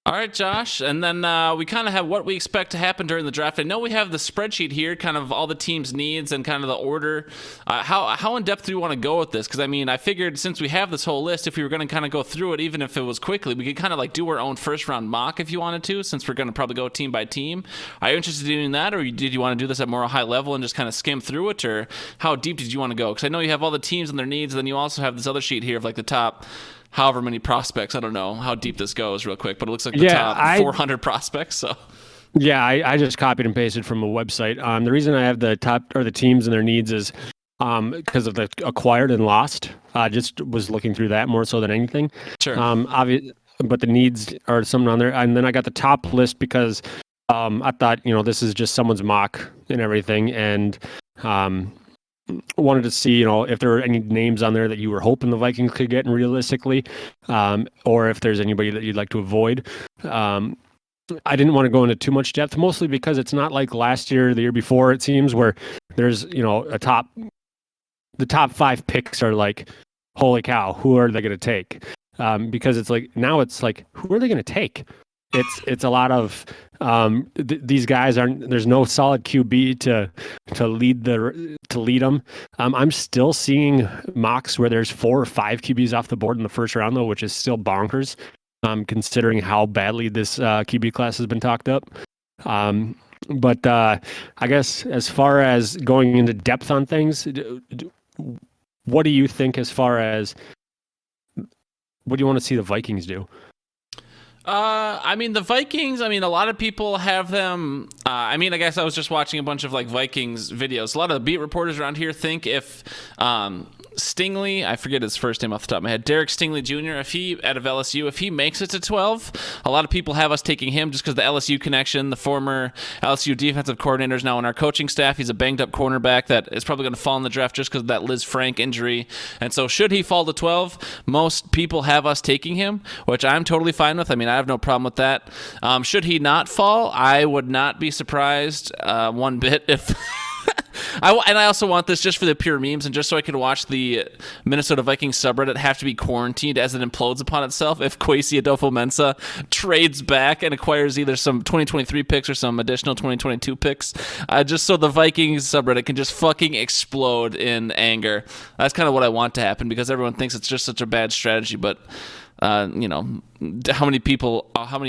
All right, Josh, and then we kind of have what we expect to happen during the draft. I know we have the spreadsheet here, kind of all the teams' needs and kind of the order. How in-depth do you want to go with this? Because, I mean, I figured since we have this whole list, if we were going to kind of go through it, even if it was quickly, we could kind of like do our own first-round mock if you wanted to, since we're going to probably go team by team. Are you interested in doing that, or did you want to do this at more high level and just kind of skim through it, or how deep did you want to go? Because I know you have all the teams and their needs, and then you also have this other sheet here of like the top however many prospects. I don't know how deep this goes real quick, but it looks like the top 400 prospects. So yeah, I just copied and pasted from a website. The reason I have the top or the teams and their needs is because of the acquired and lost. Just was looking through that more so than anything. Sure. But the needs are something on there. And then I got the top list because I thought, this is just someone's mock and everything. And wanted to see, if there were any names on there that you were hoping the Vikings could get realistically, or if there's anybody that you'd like to avoid. I didn't want to go into too much depth, mostly because it's not like last year, the year before, it seems, where there's, the top 5 picks are like, holy cow, who are they going to take? Because it's like, now it's like, who are they going to take? It's a lot of these guys there's no solid QB to lead them. I'm still seeing mocks where there's 4 or 5 QBs off the board in the first round though, which is still bonkers, considering how badly this QB class has been talked up. But I guess as far as going into depth on things, what do you think as far as what do you want to see the Vikings do? The Vikings, a lot of people have them. I guess I was just watching a bunch of like Vikings videos. A lot of the beat reporters around here think if Stingley, I forget his first name off the top of my head, Derek Stingley Jr., out of LSU, if he makes it to 12, a lot of people have us taking him just because the LSU connection, the former LSU defensive coordinator is now on our coaching staff. He's a banged-up cornerback that is probably going to fall in the draft just because of that Liz Frank injury. And so should he fall to 12, most people have us taking him, which I'm totally fine with. I mean, I have no problem with that. Should he not fall, I would not be surprised one bit if... I also want this just for the pure memes and just so I can watch the Minnesota Vikings subreddit have to be quarantined as it implodes upon itself if Kwesi Adolfo-Mensah trades back and acquires either some 2023 picks or some additional 2022 picks, just so the Vikings subreddit can just fucking explode in anger. That's kind of what I want to happen because everyone thinks it's just such a bad strategy, but... how many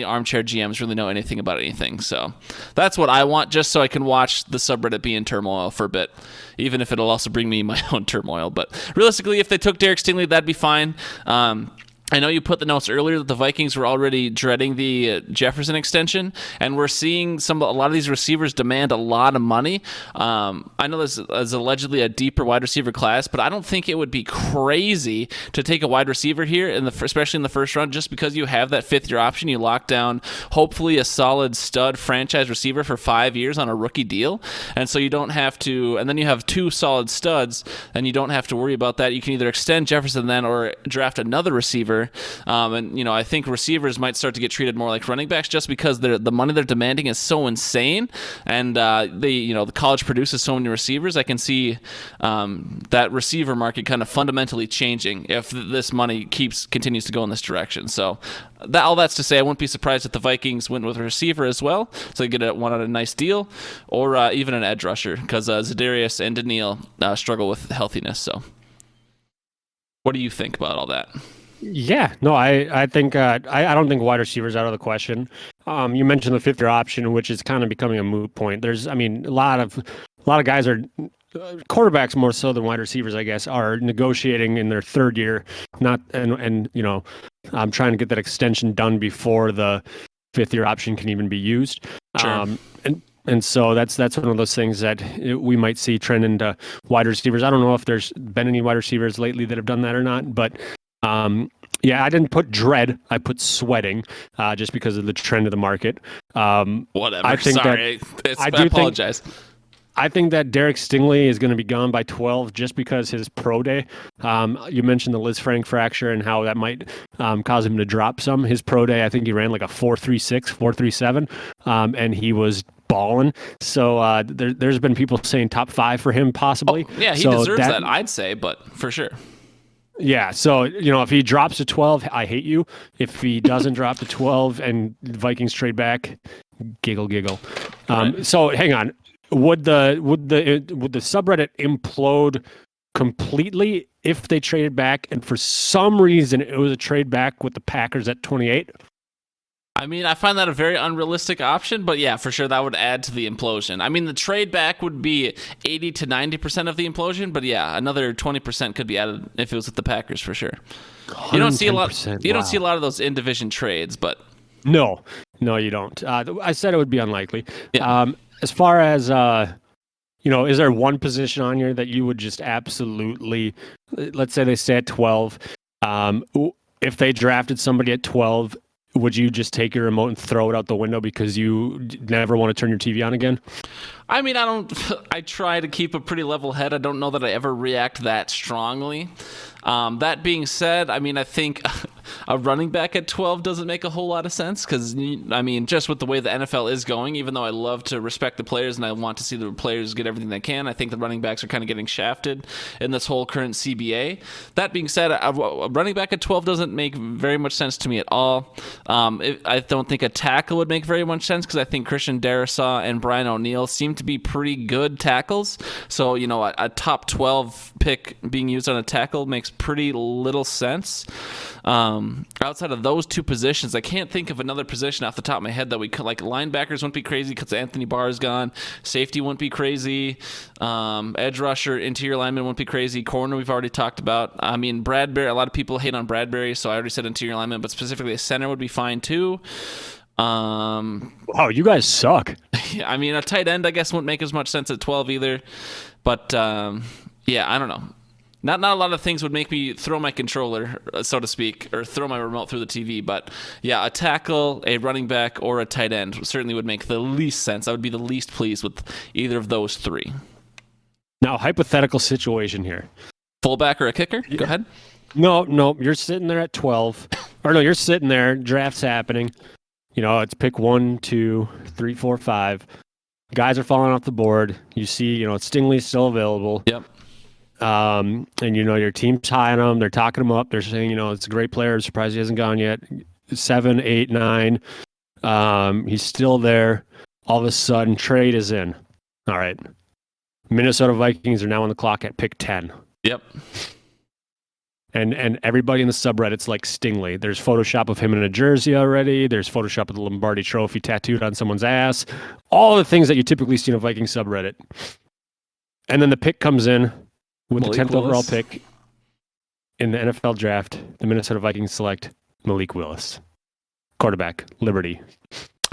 armchair GMs really know anything about anything? So that's what I want, just so I can watch the subreddit be in turmoil for a bit, even if it'll also bring me my own turmoil. But realistically, if they took Derek Stingley, that'd be fine. I know you put the notes earlier that the Vikings were already dreading the Jefferson extension, and we're seeing a lot of these receivers demand a lot of money. I know there's allegedly a deeper wide receiver class, but I don't think it would be crazy to take a wide receiver here, especially in the first round, just because you have that fifth-year option. You lock down, hopefully, a solid stud franchise receiver for 5 years on a rookie deal, and so you don't have to, and then you have 2 solid studs, and you don't have to worry about that. You can either extend Jefferson then or draft another receiver. I think receivers might start to get treated more like running backs just because the money they're demanding is so insane, and the college produces so many receivers. I can see that receiver market kind of fundamentally changing if this money continues to go in this direction. So all that's to say, I wouldn't be surprised if the Vikings went with a receiver as well, so they get one on a nice deal, or even an edge rusher, because Za'Darius and Daniil struggle with healthiness. So what do you think about all that? Yeah, no, I think I don't think wide receivers out of the question. You mentioned the fifth-year option, which is kind of becoming a moot point. A lot of guys are quarterbacks more so than wide receivers, I guess, are negotiating in their third year, I'm trying to get that extension done before the fifth-year option can even be used. Sure. And so that's one of those things that we might see trend into wide receivers. I don't know if there's been any wide receivers lately that have done that or not, but I didn't put dread. I put sweating, just because of the trend of the market. Whatever. I think Sorry. I apologize. I think that Derek Stingley is going to be gone by 12 just because his pro day. You mentioned the Liz Frank fracture and how that might cause him to drop some. His pro day, I think he ran like a 4.36, 4.37, and he was balling. So there's been people saying top 5 for him possibly. Oh, yeah, he deserves that, I'd say, but for sure. Yeah, so, if he drops to 12, I hate you. If he doesn't drop to 12 and the Vikings trade back, giggle. Right. So hang on. Would the subreddit implode completely if they traded back and for some reason it was a trade back with the Packers at 28? I mean, I find that a very unrealistic option, but yeah, for sure that would add to the implosion. I mean, the trade back would be 80 to 90% of the implosion, but yeah, another 20% could be added if it was with the Packers for sure. You don't see a lot. You don't see a lot of those in division trades, but no, you don't. I said it would be unlikely. Yeah. As far as is there one position on here that you would just absolutely, let's say they stay at 12, if they drafted somebody at 12, would you just take your remote and throw it out the window because you never want to turn your TV on again? I mean, I try to keep a pretty level head. I don't know that I ever react that strongly. That being said, I mean, I think a running back at 12 doesn't make a whole lot of sense because, I mean, just with the way the NFL is going, even though I love to respect the players and I want to see the players get everything they can, I think the running backs are kind of getting shafted in this whole current CBA. That being said, a running back at 12 doesn't make very much sense to me at all. I don't think a tackle would make very much sense because I think Christian Darrisaw and Brian O'Neill seem to be pretty good tackles. So, a top 12 pick being used on a tackle makes pretty little sense. Outside of those two positions, I can't think of another position off the top of my head that we could, like linebackers wouldn't be crazy because Anthony Barr is gone. Safety wouldn't be crazy. Edge rusher, interior lineman wouldn't be crazy. Corner we've already talked about. I mean, Bradbury, a lot of people hate on Bradbury, so I already said interior lineman, but specifically a center would be fine too. Wow, you guys suck. I mean, a tight end, I guess, wouldn't make as much sense at 12 either. But, yeah, I don't know. not a lot of things would make me throw my controller, so to speak, or throw my remote through the TV. But yeah, a tackle, a running back, or a tight end certainly would make the least sense. I would be the least pleased with either of those three. Now, hypothetical situation here. Fullback or a kicker? Go ahead. No, you're sitting there at 12. Or no, you're sitting there, draft's happening. It's pick 1, 2, 3, 4, 5. Guys are falling off the board. You see, Stingley's still available. Yep. And your team's high on him. They're talking him up. They're saying, it's a great player. Surprised he hasn't gone yet. 7, 8, 9. He's still there. All of a sudden, trade is in. All right. Minnesota Vikings are now on the clock at pick 10. Yep. And everybody in the subreddit's like Stingley. There's Photoshop of him in a jersey already. There's Photoshop of the Lombardi Trophy tattooed on someone's ass. All the things that you typically see in a Viking subreddit. And then the pick comes in with Malik the 10th Willis. overall pick in the NFL draft. The Minnesota Vikings select Malik Willis, quarterback, Liberty.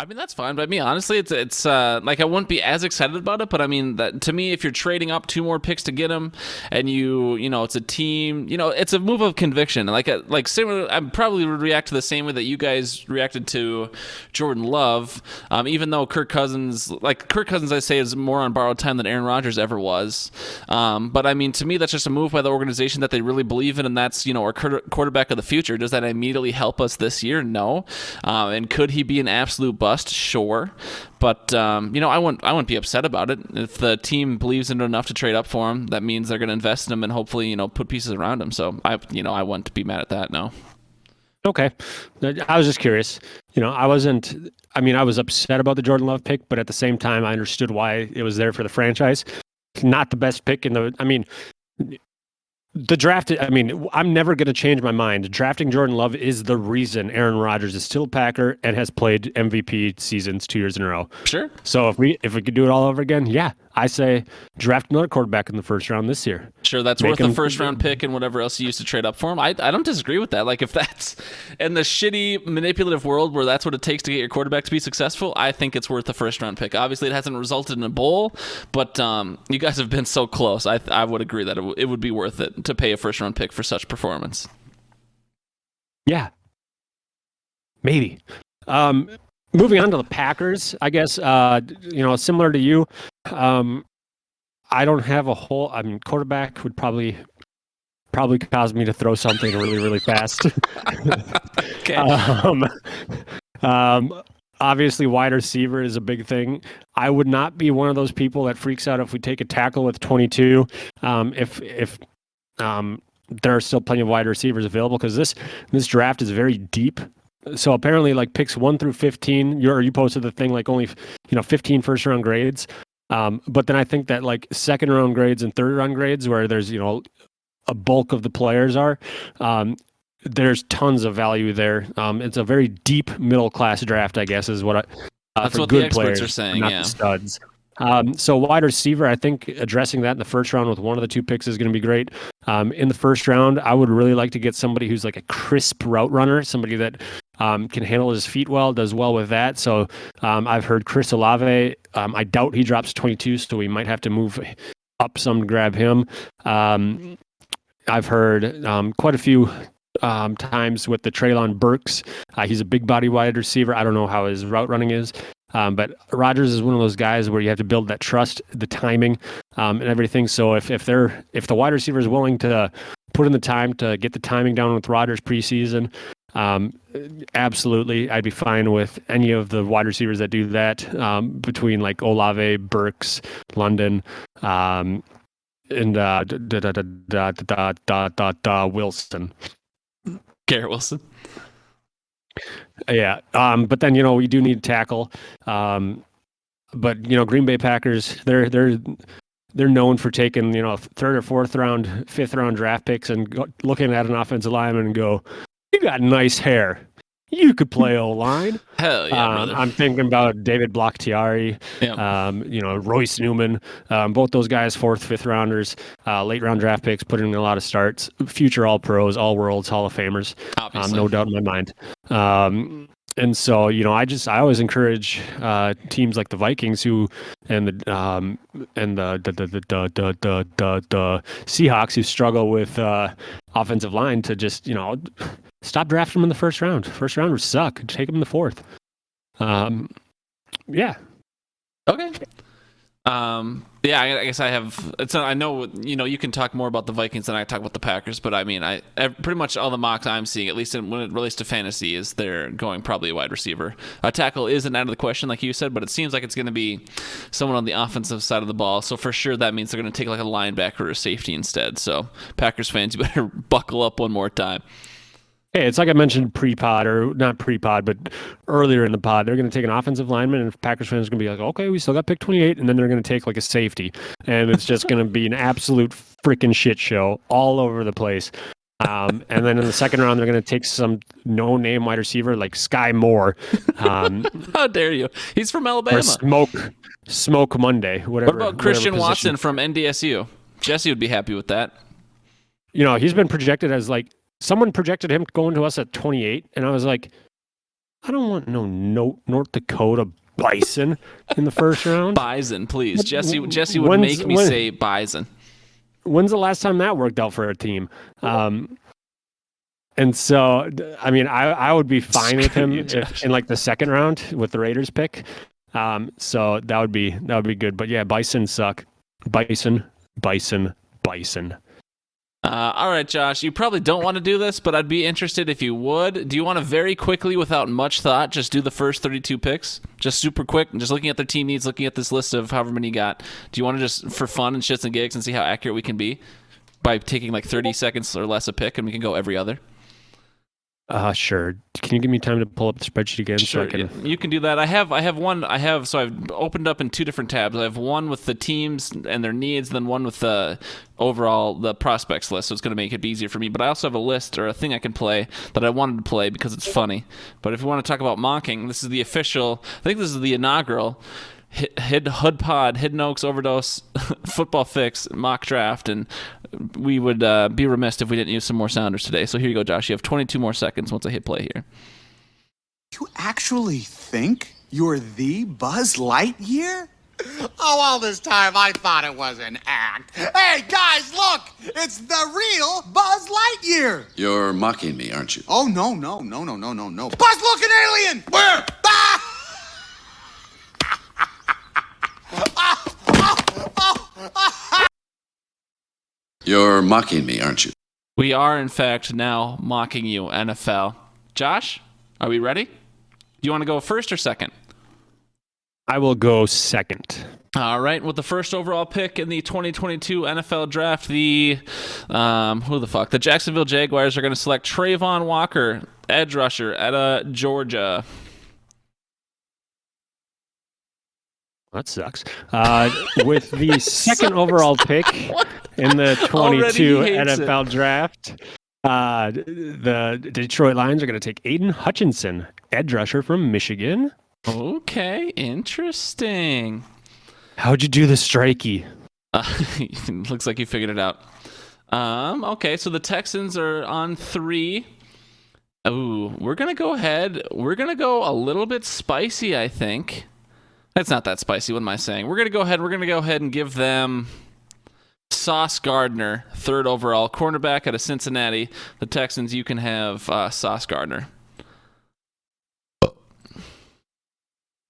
I mean, that's fine. But I mean, honestly, it's like I wouldn't be as excited about it. But I mean, that to me, if you're trading up 2 more picks to get him, and it's a team, it's a move of conviction. Like similar, I probably would react to the same way that you guys reacted to Jordan Love. Even though Kirk Cousins, I say is more on borrowed time than Aaron Rodgers ever was. But I mean, to me, that's just a move by the organization that they really believe in, and that's our quarterback of the future. Does that immediately help us this year? No. And could he be an absolute bust? Sure, but I wouldn't be upset about it. If the team believes in it enough to trade up for him, that means they're going to invest in him and hopefully put pieces around him. So I wouldn't be mad at that. No. Okay, I was just curious. I was upset about the Jordan Love pick, but at the same time, I understood why it was there for the franchise. Not the best pick the draft, I'm never going to change my mind. Drafting Jordan Love is the reason Aaron Rodgers is still a Packer and has played MVP seasons 2 years in a row. Sure. So if we could do it all over again, yeah, I say draft another quarterback in the first round this year. Sure, that's worth a first round pick and whatever else you used to trade up for him. I don't disagree with that. Like if that's in the shitty manipulative world where that's what it takes to get your quarterback to be successful, I think it's worth a first round pick. Obviously, it hasn't resulted in a bowl, but you guys have been so close. I would agree that it would be worth it to pay a first round pick for such performance. Yeah, maybe. Moving on to the Packers, I guess, similar to you, I don't have a whole, quarterback would probably cause me to throw something really, really fast. Okay. Obviously, wide receiver is a big thing. I would not be one of those people that freaks out if we take a tackle with 22. If there are still plenty of wide receivers available because this draft is very deep. So apparently, like picks 1 through 15, you posted the thing like only 15 first round grades. But then I think that like second round grades and third round grades, where there's a bulk of the players are, there's tons of value there. It's a very deep middle class draft, I guess, is what that's for what good the experts players, are saying. not Yeah, the studs. So wide receiver, I think addressing that in the first round with one of the 2 picks is going to be great. In the first round, I would really like to get somebody who's like a crisp route runner, somebody that can handle his feet well, does well with that. So I've heard Chris Olave. I doubt he drops 22, so we might have to move up some to grab him. I've heard quite a few times with the Treylon Burks. He's a big body wide receiver. I don't know how his route running is. But Rodgers is one of those guys where you have to build that trust, the timing, and everything. So if the wide receiver is willing to put in the time to get the timing down with Rodgers preseason, absolutely, I'd be fine with any of the wide receivers that do that, between like Olave, Burks, London, and Wilson. Garrett Wilson. Yeah, but then we do need tackle. But Green Bay Packers, they're known for taking third or fourth round, fifth round draft picks and looking at an offensive lineman and go, "You got nice hair. You could play O-line." Hell yeah, brother. I'm thinking about David Bakhtiari, Royce Newman, both those guys, 4th, 5th rounders, late round draft picks, put in a lot of starts, future All-Pros, All-Worlds, Hall of Famers, Obviously. no doubt in my mind. And so, I always encourage teams like the Vikings and the Seahawks who struggle with offensive line to just, stop drafting them in the first round. First rounders suck. Take them in the fourth. Yeah. Okay. Yeah, I guess I have. I know you can talk more about the Vikings than I talk about the Packers, but I mean, pretty much all the mocks I'm seeing, at least when it relates to fantasy, is they're going probably a wide receiver. A tackle isn't out of the question, like you said, but it seems like it's going to be someone on the offensive side of the ball. So for sure, that means they're going to take like a linebacker or a safety instead. So Packers fans, you better buckle up one more time. Hey, it's like I mentioned pre-pod, or not pre-pod, but earlier in the pod. They're going to take an offensive lineman, and Packers fans are going to be like, okay, we still got pick 28, and then they're going to take like a safety. And it's just going to be an absolute freaking shit show all over the place. And then in the second round, they're going to take some no-name wide receiver like Sky Moore. How dare you? He's from Alabama. Or Smoke Monday, whatever. What about Christian Watson from NDSU? Jesse would be happy with that. He's been projected as like, someone projected him going to us at 28, and I was like, I don't want no North Dakota Bison in the first round. Bison, please. Jesse would make me say Bison. When's the last time that worked out for a team? And so, I mean, I would be fine with him in like the second round with the Raiders pick. So that would be good. But yeah, Bison suck. Bison. All right, Josh, you probably don't want to do this, but I'd be interested if you would. Do you want to very quickly, without much thought, just do the first 32 picks? Just super quick, just looking at their team needs, looking at this list of however many you got. Do you want to just, for fun and shits and gigs, and see how accurate we can be by taking like 30 seconds or less a pick, and we can go every other? Sure. Can you give me time to pull up the spreadsheet again? Sure, so you can do that. So I've opened up in two different tabs. I have one with the teams and their needs, then one with the overall the prospects list. So it's going to make it easier for me. But I also have a list or a thing I can play that I wanted to play because it's funny. But if you want to talk about mocking, this is the official. I think this is the inaugural Hood Pod, Hidden Oaks Overdose Football Fix mock draft, and we would be remiss if we didn't use some more sounders today. So here you go, Josh. You have 22 more seconds once I hit play here. You actually think you're the Buzz Lightyear? Oh, all this time I thought it was an act. Hey, guys, look! It's the real Buzz Lightyear! You're mocking me, aren't you? Oh, no. Buzz, look, an alien! Where? Ah! You're mocking me, aren't you? We are, in fact, now mocking you, NFL. Josh, are we ready? Do you want to go first or second? I will go second. All right, with the first overall pick in the 2022 NFL Draft, the Jacksonville Jaguars are going to select Trayvon Walker, edge rusher, at Georgia. That sucks. With the second overall pick in the 22 NFL Draft, the Detroit Lions are going to take Aiden Hutchinson, edge rusher from Michigan. Okay, interesting. How'd you do the strikey? Looks like you figured it out. Okay, so the Texans are on 3. Ooh, we're going to go ahead. We're going to go a little bit spicy, I think. It's not that spicy. What am I saying? We're going to go ahead and give them Sauce Gardner, 3rd overall, cornerback out of Cincinnati. The Texans, you can have Sauce Gardner.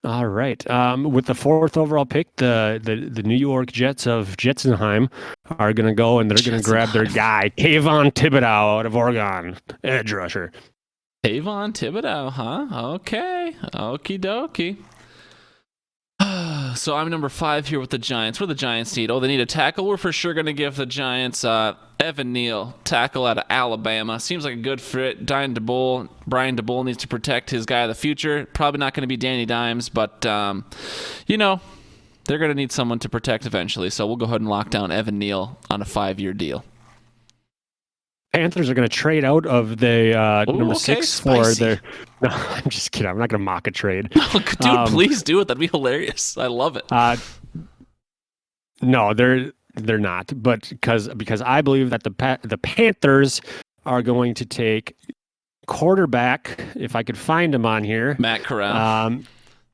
All right. With the 4th overall pick, the New York Jets of Jetsenheim are going to go, and they're going to grab their guy, Kayvon Thibodeau out of Oregon, edge rusher. Kayvon Thibodeau, huh? Okay. Okie dokie. So I'm number 5 here with the Giants. What do the Giants need? Oh, they need a tackle. We're for sure going to give the Giants Evan Neal, tackle out of Alabama. Seems like a good fit. Brian DeBull needs to protect his guy of the future. Probably not going to be Danny Dimes, but, they're going to need someone to protect eventually. So we'll go ahead and lock down Evan Neal on a 5-year deal. Panthers are going to trade out of the number 6 spicy. for their... No, I'm just kidding. I'm not going to mock a trade. No, dude, please do it. That'd be hilarious. I love it. No, they're not. But because I believe that the Panthers are going to take quarterback, if I could find him on here. Matt Corral.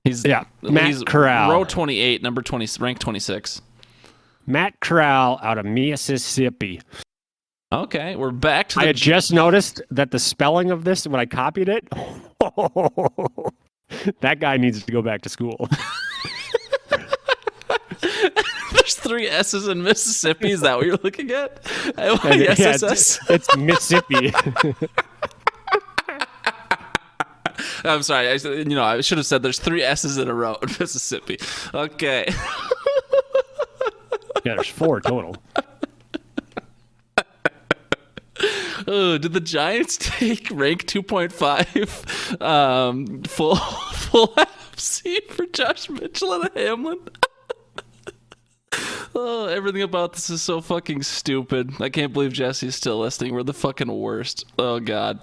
Matt Corral. Row 28, number 20, ranked 26. Matt Corral out of Mississippi. Okay, we're back to I had just noticed that the spelling of this, when I copied it, that guy needs to go back to school. There's 3 S's in Mississippi. Is that what you're looking at? It's Mississippi. I'm sorry. I should have said there's 3 S's in a row in Mississippi. Okay. Yeah, there's 4 total. Oh, did the Giants take rank 2.5 full FC for Josh Mitchell and Hamlin? Oh, everything about this is so fucking stupid. I can't believe Jesse's still listening. We're the fucking worst. Oh God.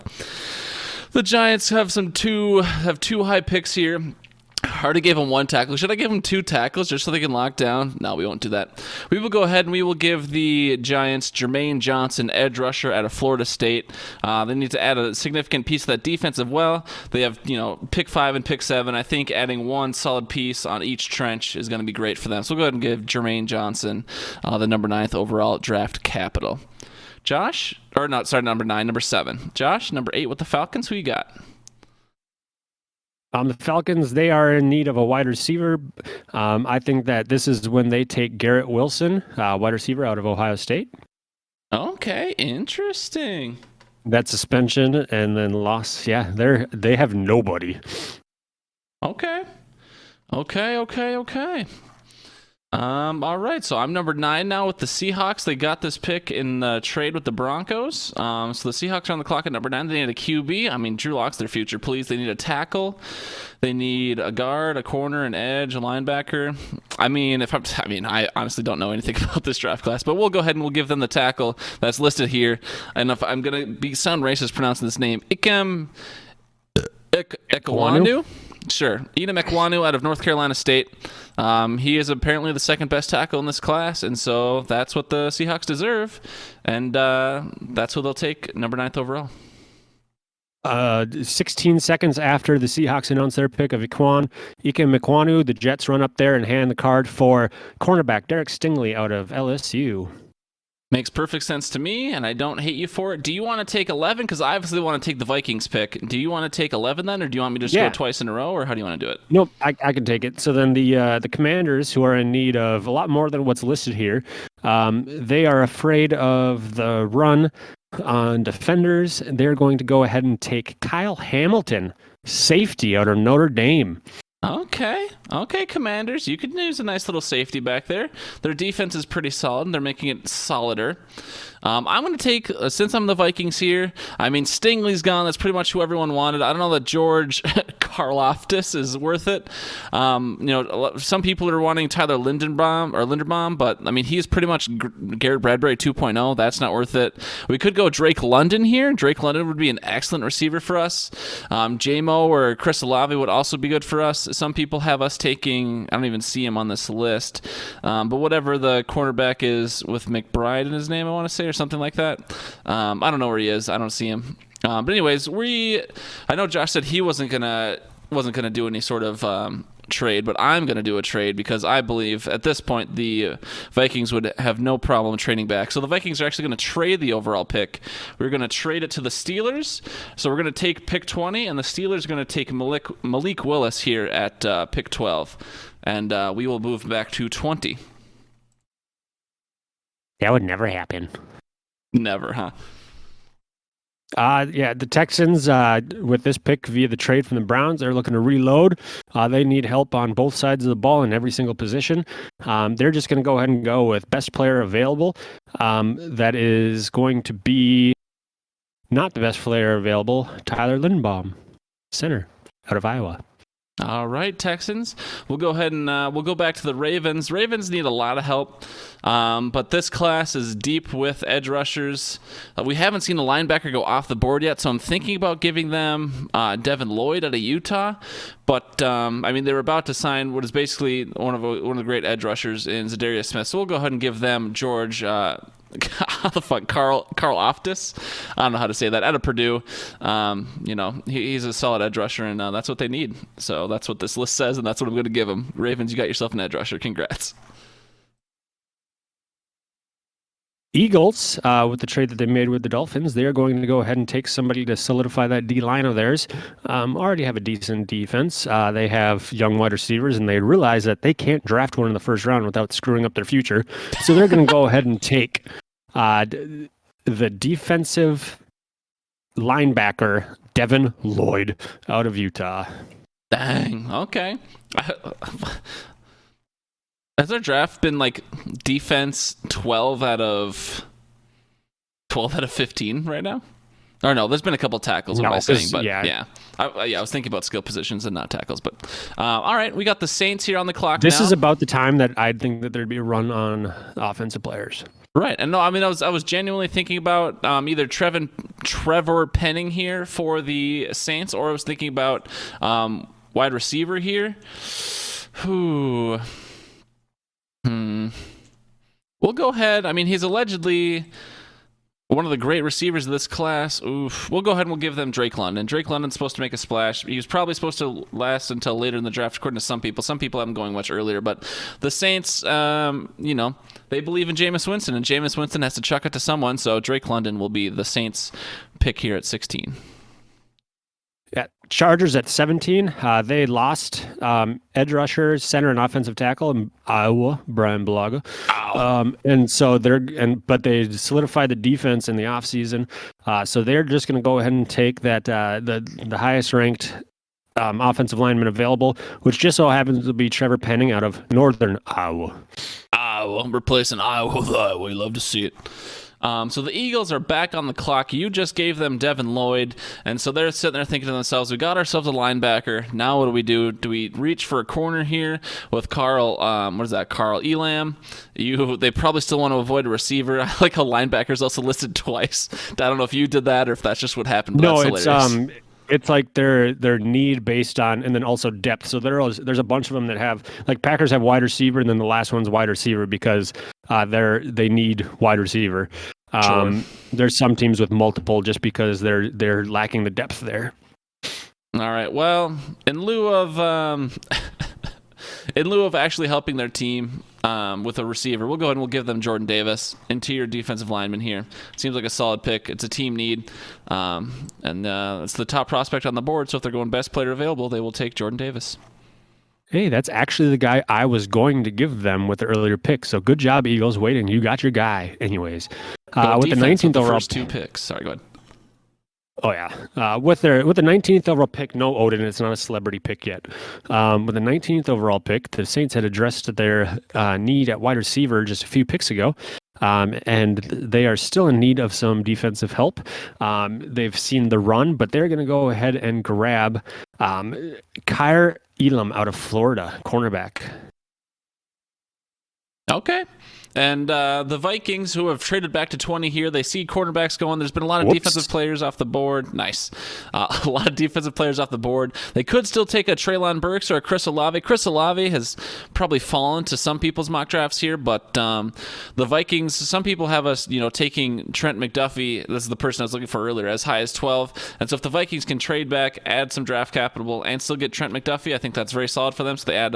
The Giants have 2 high picks here. I already gave him 1 tackle. Should I give him 2 tackles just so they can lock down? No, we won't do that. We will go ahead and we will give the Giants Jermaine Johnson, edge rusher out of Florida State. They need to add a significant piece of that defense as well. They have, pick 5 and pick 7. I think adding 1 solid piece on each trench is going to be great for them. So we'll go ahead and give Jermaine Johnson the number 9th overall draft capital. Josh, number 7. Josh, number 8 with the Falcons. Who you got? The Falcons, they are in need of a wide receiver. I think that this is when they take Garrett Wilson, wide receiver out of Ohio State. Okay, interesting. That suspension and then loss. Yeah, they have nobody. Okay. All right, so I'm number 9 now with the Seahawks. They got this pick in the trade with the Broncos. So the Seahawks are on the clock at number 9. They need a QB. I mean, Drew Lock's their future, please. They need a tackle. They need a guard, a corner, an edge, a linebacker. I honestly don't know anything about this draft class, but we'll go ahead and we'll give them the tackle that's listed here. And if I'm gonna sound racist pronouncing this name, Ikem Ekwonu. Sure. Edom Ekwonu out of North Carolina State. He is apparently the second best tackle in this class, and so that's what the Seahawks deserve, and that's who they'll take, number 9th overall. 16 seconds after the Seahawks announced their pick of Ikem Ekwonu, the Jets run up there and hand the card for cornerback Derek Stingley out of LSU. Makes perfect sense to me, and I don't hate you for it. Do you want to take 11? Because I obviously want to take the Vikings pick. Do you want to take 11 then, or do you want me to just go twice in a row, or how do you want to do it? Nope, I can take it. So then the Commanders, who are in need of a lot more than what's listed here, they are afraid of the run on defenders. They're going to go ahead and take Kyle Hamilton, safety out of Notre Dame. Okay, Commanders. You could use a nice little safety back there. Their defense is pretty solid, and they're making it solider. I'm going to take, since I'm the Vikings here, Stingley's gone. That's pretty much who everyone wanted. I don't know that George Karlaftis is worth it. Some people are wanting Tyler Linderbaum, but he's pretty much Garrett Bradbury 2.0. That's not worth it. We could go Drake London here. Drake London would be an excellent receiver for us. J-Mo or Chris Olave would also be good for us. Some people have us taking, I don't even see him on this list, but whatever the cornerback is with McBride in his name, I want to say, or something like that. I don't know where he is. I don't see him. But anyways, I know Josh said he wasn't gonna do any sort of trade, but I'm gonna do a trade because I believe at this point the Vikings would have no problem trading back. So the Vikings are actually gonna trade the overall pick. We're gonna trade it to the Steelers. So we're gonna take pick 20, and the Steelers are gonna take Malik Willis here at pick 12, and we will move back to 20. That would never happen. Never, huh? The Texans, with this pick via the trade from the Browns, they're looking to reload. They need help on both sides of the ball in every single position. They're just going to go ahead and go with best player available. That is going to be not the best player available, Tyler Linderbaum, center out of Iowa. All right, Texans. We'll go ahead and we'll go back to the Ravens. Ravens need a lot of help, but this class is deep with edge rushers. We haven't seen a linebacker go off the board yet, so I'm thinking about giving them Devin Lloyd out of Utah. But they were about to sign what is basically one of the great edge rushers in Zadarius Smith. So we'll go ahead and give them George how the fuck, Carl Oftis? I don't know how to say that. Out of Purdue, he's a solid edge rusher, and that's what they need. So that's what this list says, and that's what I'm going to give them. Ravens, you got yourself an edge rusher. Congrats. Eagles, with the trade that they made with the Dolphins, they're going to go ahead and take somebody to solidify that D-line of theirs. Already have a decent defense. They have young wide receivers, and they realize that they can't draft one in the first round without screwing up their future. So they're going to go ahead and take the defensive linebacker, Devin Lloyd, out of Utah. Dang, okay. Has their draft been like defense 12 out of 15 right now? Or no, there's been a couple tackles. What am I saying? But yeah. I was thinking about skill positions and not tackles. But all right, we got the Saints here on the clock. This now. is about the time that I'd think that there'd be a run on offensive players. Right, and no, I mean, I was genuinely thinking about either Trevor Penning here for the Saints, or I was thinking about wide receiver here. We'll go ahead. I mean, he's allegedly one of the great receivers of this class. Oof. We'll go ahead and we'll give them Drake London. Drake London's supposed to make a splash. He was probably supposed to last until later in the draft, according to some people. Some people have him going much earlier. But the Saints, they believe in Jameis Winston, and Jameis Winston has to chuck it to someone. So Drake London will be the Saints' pick here at 16. Yeah, Chargers at 17. They lost edge rusher, center, and offensive tackle in Iowa, Brian Bulaga. But they solidified the defense in the offseason. So they're just going to go ahead and take that the highest ranked offensive lineman available, which just so happens to be Trevor Penning out of Northern Iowa. Iowa, replacing Iowa with Iowa. You love to see it. So the Eagles are back on the clock. You just gave them Devin Lloyd, and so they're sitting there thinking to themselves, we got ourselves a linebacker. Now what do we do? Do we reach for a corner here with Carl Elam? They probably still want to avoid a receiver. I like how linebackers also listed twice. I don't know if you did that or if that's just what happened. But no, that's hilarious. It's like their need based on, and then also depth. So there's a bunch of them that have, like, Packers have wide receiver, and then the last one's wide receiver because they need wide receiver. Sure. There's some teams with multiple just because they're lacking the depth there. All right. Well, in lieu of actually helping their team with a receiver, we'll go ahead and we'll give them Jordan Davis, interior defensive lineman here. Seems like a solid pick. It's a team need, and it's the top prospect on the board. So if they're going best player available, they will take Jordan Davis. Hey, that's actually the guy I was going to give them with the earlier pick. So good job, Eagles. Waiting, you got your guy. Anyways, with the 19th overall, first two picks. Sorry, go ahead. Oh yeah, with the 19th overall pick, no Odin. It's not a celebrity pick yet. With the 19th overall pick, the Saints had addressed their need at wide receiver just a few picks ago, and they are still in need of some defensive help. They've seen the run, but they're going to go ahead and grab Kyle Elam out of Florida, cornerback. Okay. And the Vikings, who have traded back to 20 here, they see cornerbacks going. There's been a lot of defensive players off the board. Nice. A lot of defensive players off the board. They could still take a Treylon Burks or a Chris Olave. Chris Olave has probably fallen to some people's mock drafts here, but the Vikings, some people have us, taking Trent McDuffie, this is the person I was looking for earlier, as high as 12. And so if the Vikings can trade back, add some draft capital, and still get Trent McDuffie, I think that's very solid for them. So they add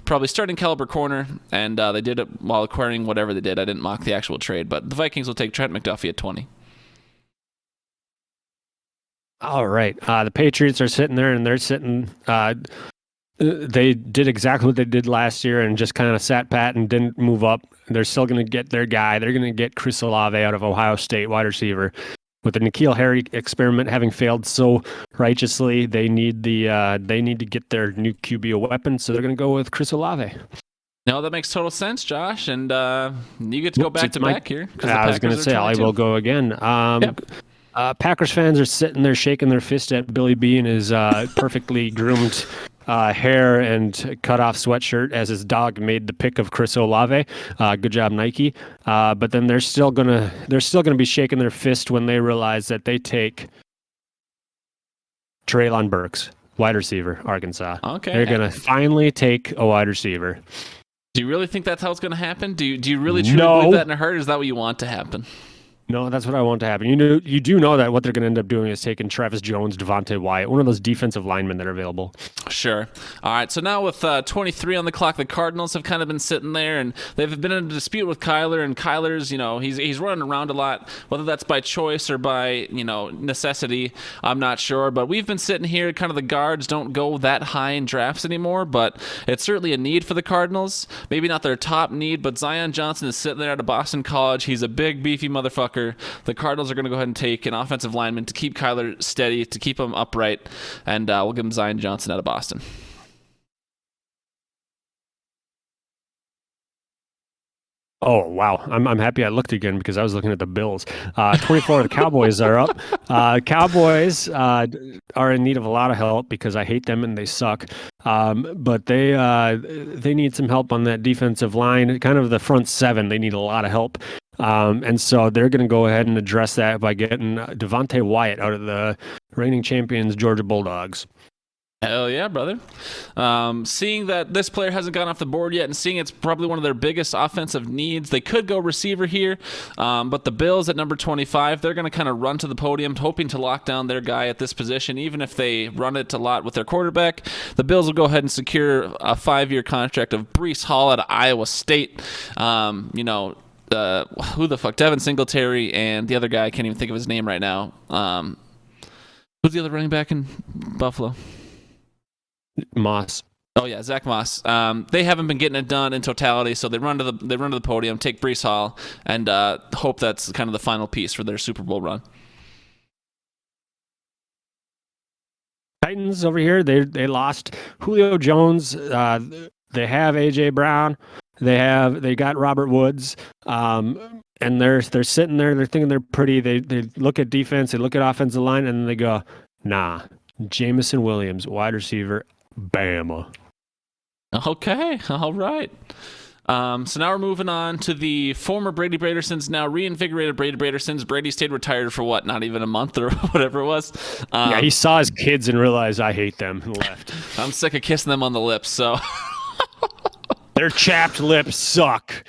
probably starting caliber corner, and they did it while acquiring whatever they did. I didn't mock the actual trade, but the Vikings will take Trent McDuffie at 20. All right. The Patriots are sitting there, and they're sitting. They did exactly what they did last year and just kind of sat pat and didn't move up. They're still going to get their guy. They're going to get Chris Olave out of Ohio State, wide receiver. With the N'Keal Harry experiment having failed so righteously, they need to get their new QB a weapon, so they're going to go with Chris Olave. No, that makes total sense, Josh, and you get to go back to back here. I was going to say, I will go again. Packers fans are sitting there shaking their fist at Billy B and his perfectly groomed hair and cut-off sweatshirt as his dog made the pick of Chris Olave. Good job, Nike. But then they're still gonna be shaking their fist when they realize that they take Treylon Burks, wide receiver, Arkansas. Okay, they're gonna finally take a wide receiver. Do you really think that's how it's going to happen? Do you really truly No. believe that in a heart? Or is that what you want to happen? No, that's what I want to happen. You do know that what they're going to end up doing is taking Travis Jones, Devontae Wyatt, one of those defensive linemen that are available. Sure. All right. So now with 23 on the clock, the Cardinals have kind of been sitting there, and they've been in a dispute with Kyler. And Kyler's, he's running around a lot, whether that's by choice or by necessity. I'm not sure, but we've been sitting here. Kind of the guards don't go that high in drafts anymore, but it's certainly a need for the Cardinals. Maybe not their top need, but Zion Johnson is sitting there at a Boston College. He's a big, beefy motherfucker. The Cardinals are going to go ahead and take an offensive lineman to keep Kyler steady, to keep him upright, and we'll give him Zion Johnson out of Boston. Oh, wow. I'm happy I looked again because I was looking at the Bills. 24, the Cowboys are up. Cowboys are in need of a lot of help because I hate them and they suck. But they need some help on that defensive line. Kind of the front seven, they need a lot of help. And so they're going to go ahead and address that by getting Devontae Wyatt out of the reigning champions, Georgia Bulldogs. Hell yeah, brother. Seeing that this player hasn't gone off the board yet and seeing it's probably one of their biggest offensive needs, they could go receiver here, but the Bills at number 25, they're going to kind of run to the podium, hoping to lock down their guy at this position. Even if they run it a lot with their quarterback, the Bills will go ahead and secure a 5-year contract of Breece Hall at Iowa State. Who the fuck? Devin Singletary and the other guy, I can't even think of his name right now. Who's the other running back in Buffalo? Moss. Oh yeah, Zach Moss. They haven't been getting it done in totality, so they run to the podium, take Breece Hall, and hope that's kind of the final piece for their Super Bowl run. Titans over here, they lost Julio Jones. They have AJ Brown. They got Robert Woods. And they're sitting there. They're thinking they're pretty. They look at defense. They look at offensive line, and they go, nah. Jamison Williams, wide receiver, Bama. Okay, all right. So now we're moving on to the former Brady Bradersons, now reinvigorated Brady Bradersons. Brady stayed retired for what, not even a month or whatever it was. Yeah, he saw his kids and realized I hate them and left. I'm sick of kissing them on the lips, so... Their chapped lips suck.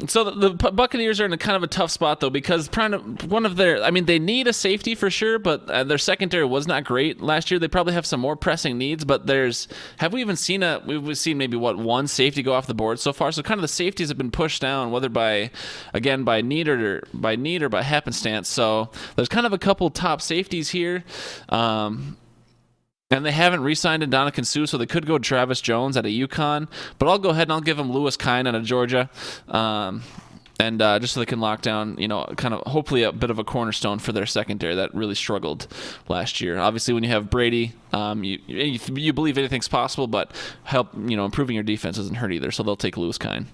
So the Buccaneers are in a kind of a tough spot, though, because they need a safety for sure, but their secondary was not great last year. They probably have some more pressing needs, but we've seen maybe one safety go off the board so far. So kind of the safeties have been pushed down, whether by need or by happenstance. So there's kind of a couple top safeties here. And they haven't re-signed Ndamukong Suh, so they could go Travis Jones at a UConn. But I'll go ahead and I'll give them Lewis Kine out of Georgia. And just so they can lock down, kind of hopefully a bit of a cornerstone for their secondary that really struggled last year. Obviously, when you have Brady, you believe anything's possible, but improving your defense doesn't hurt either, so they'll take Lewis Kine.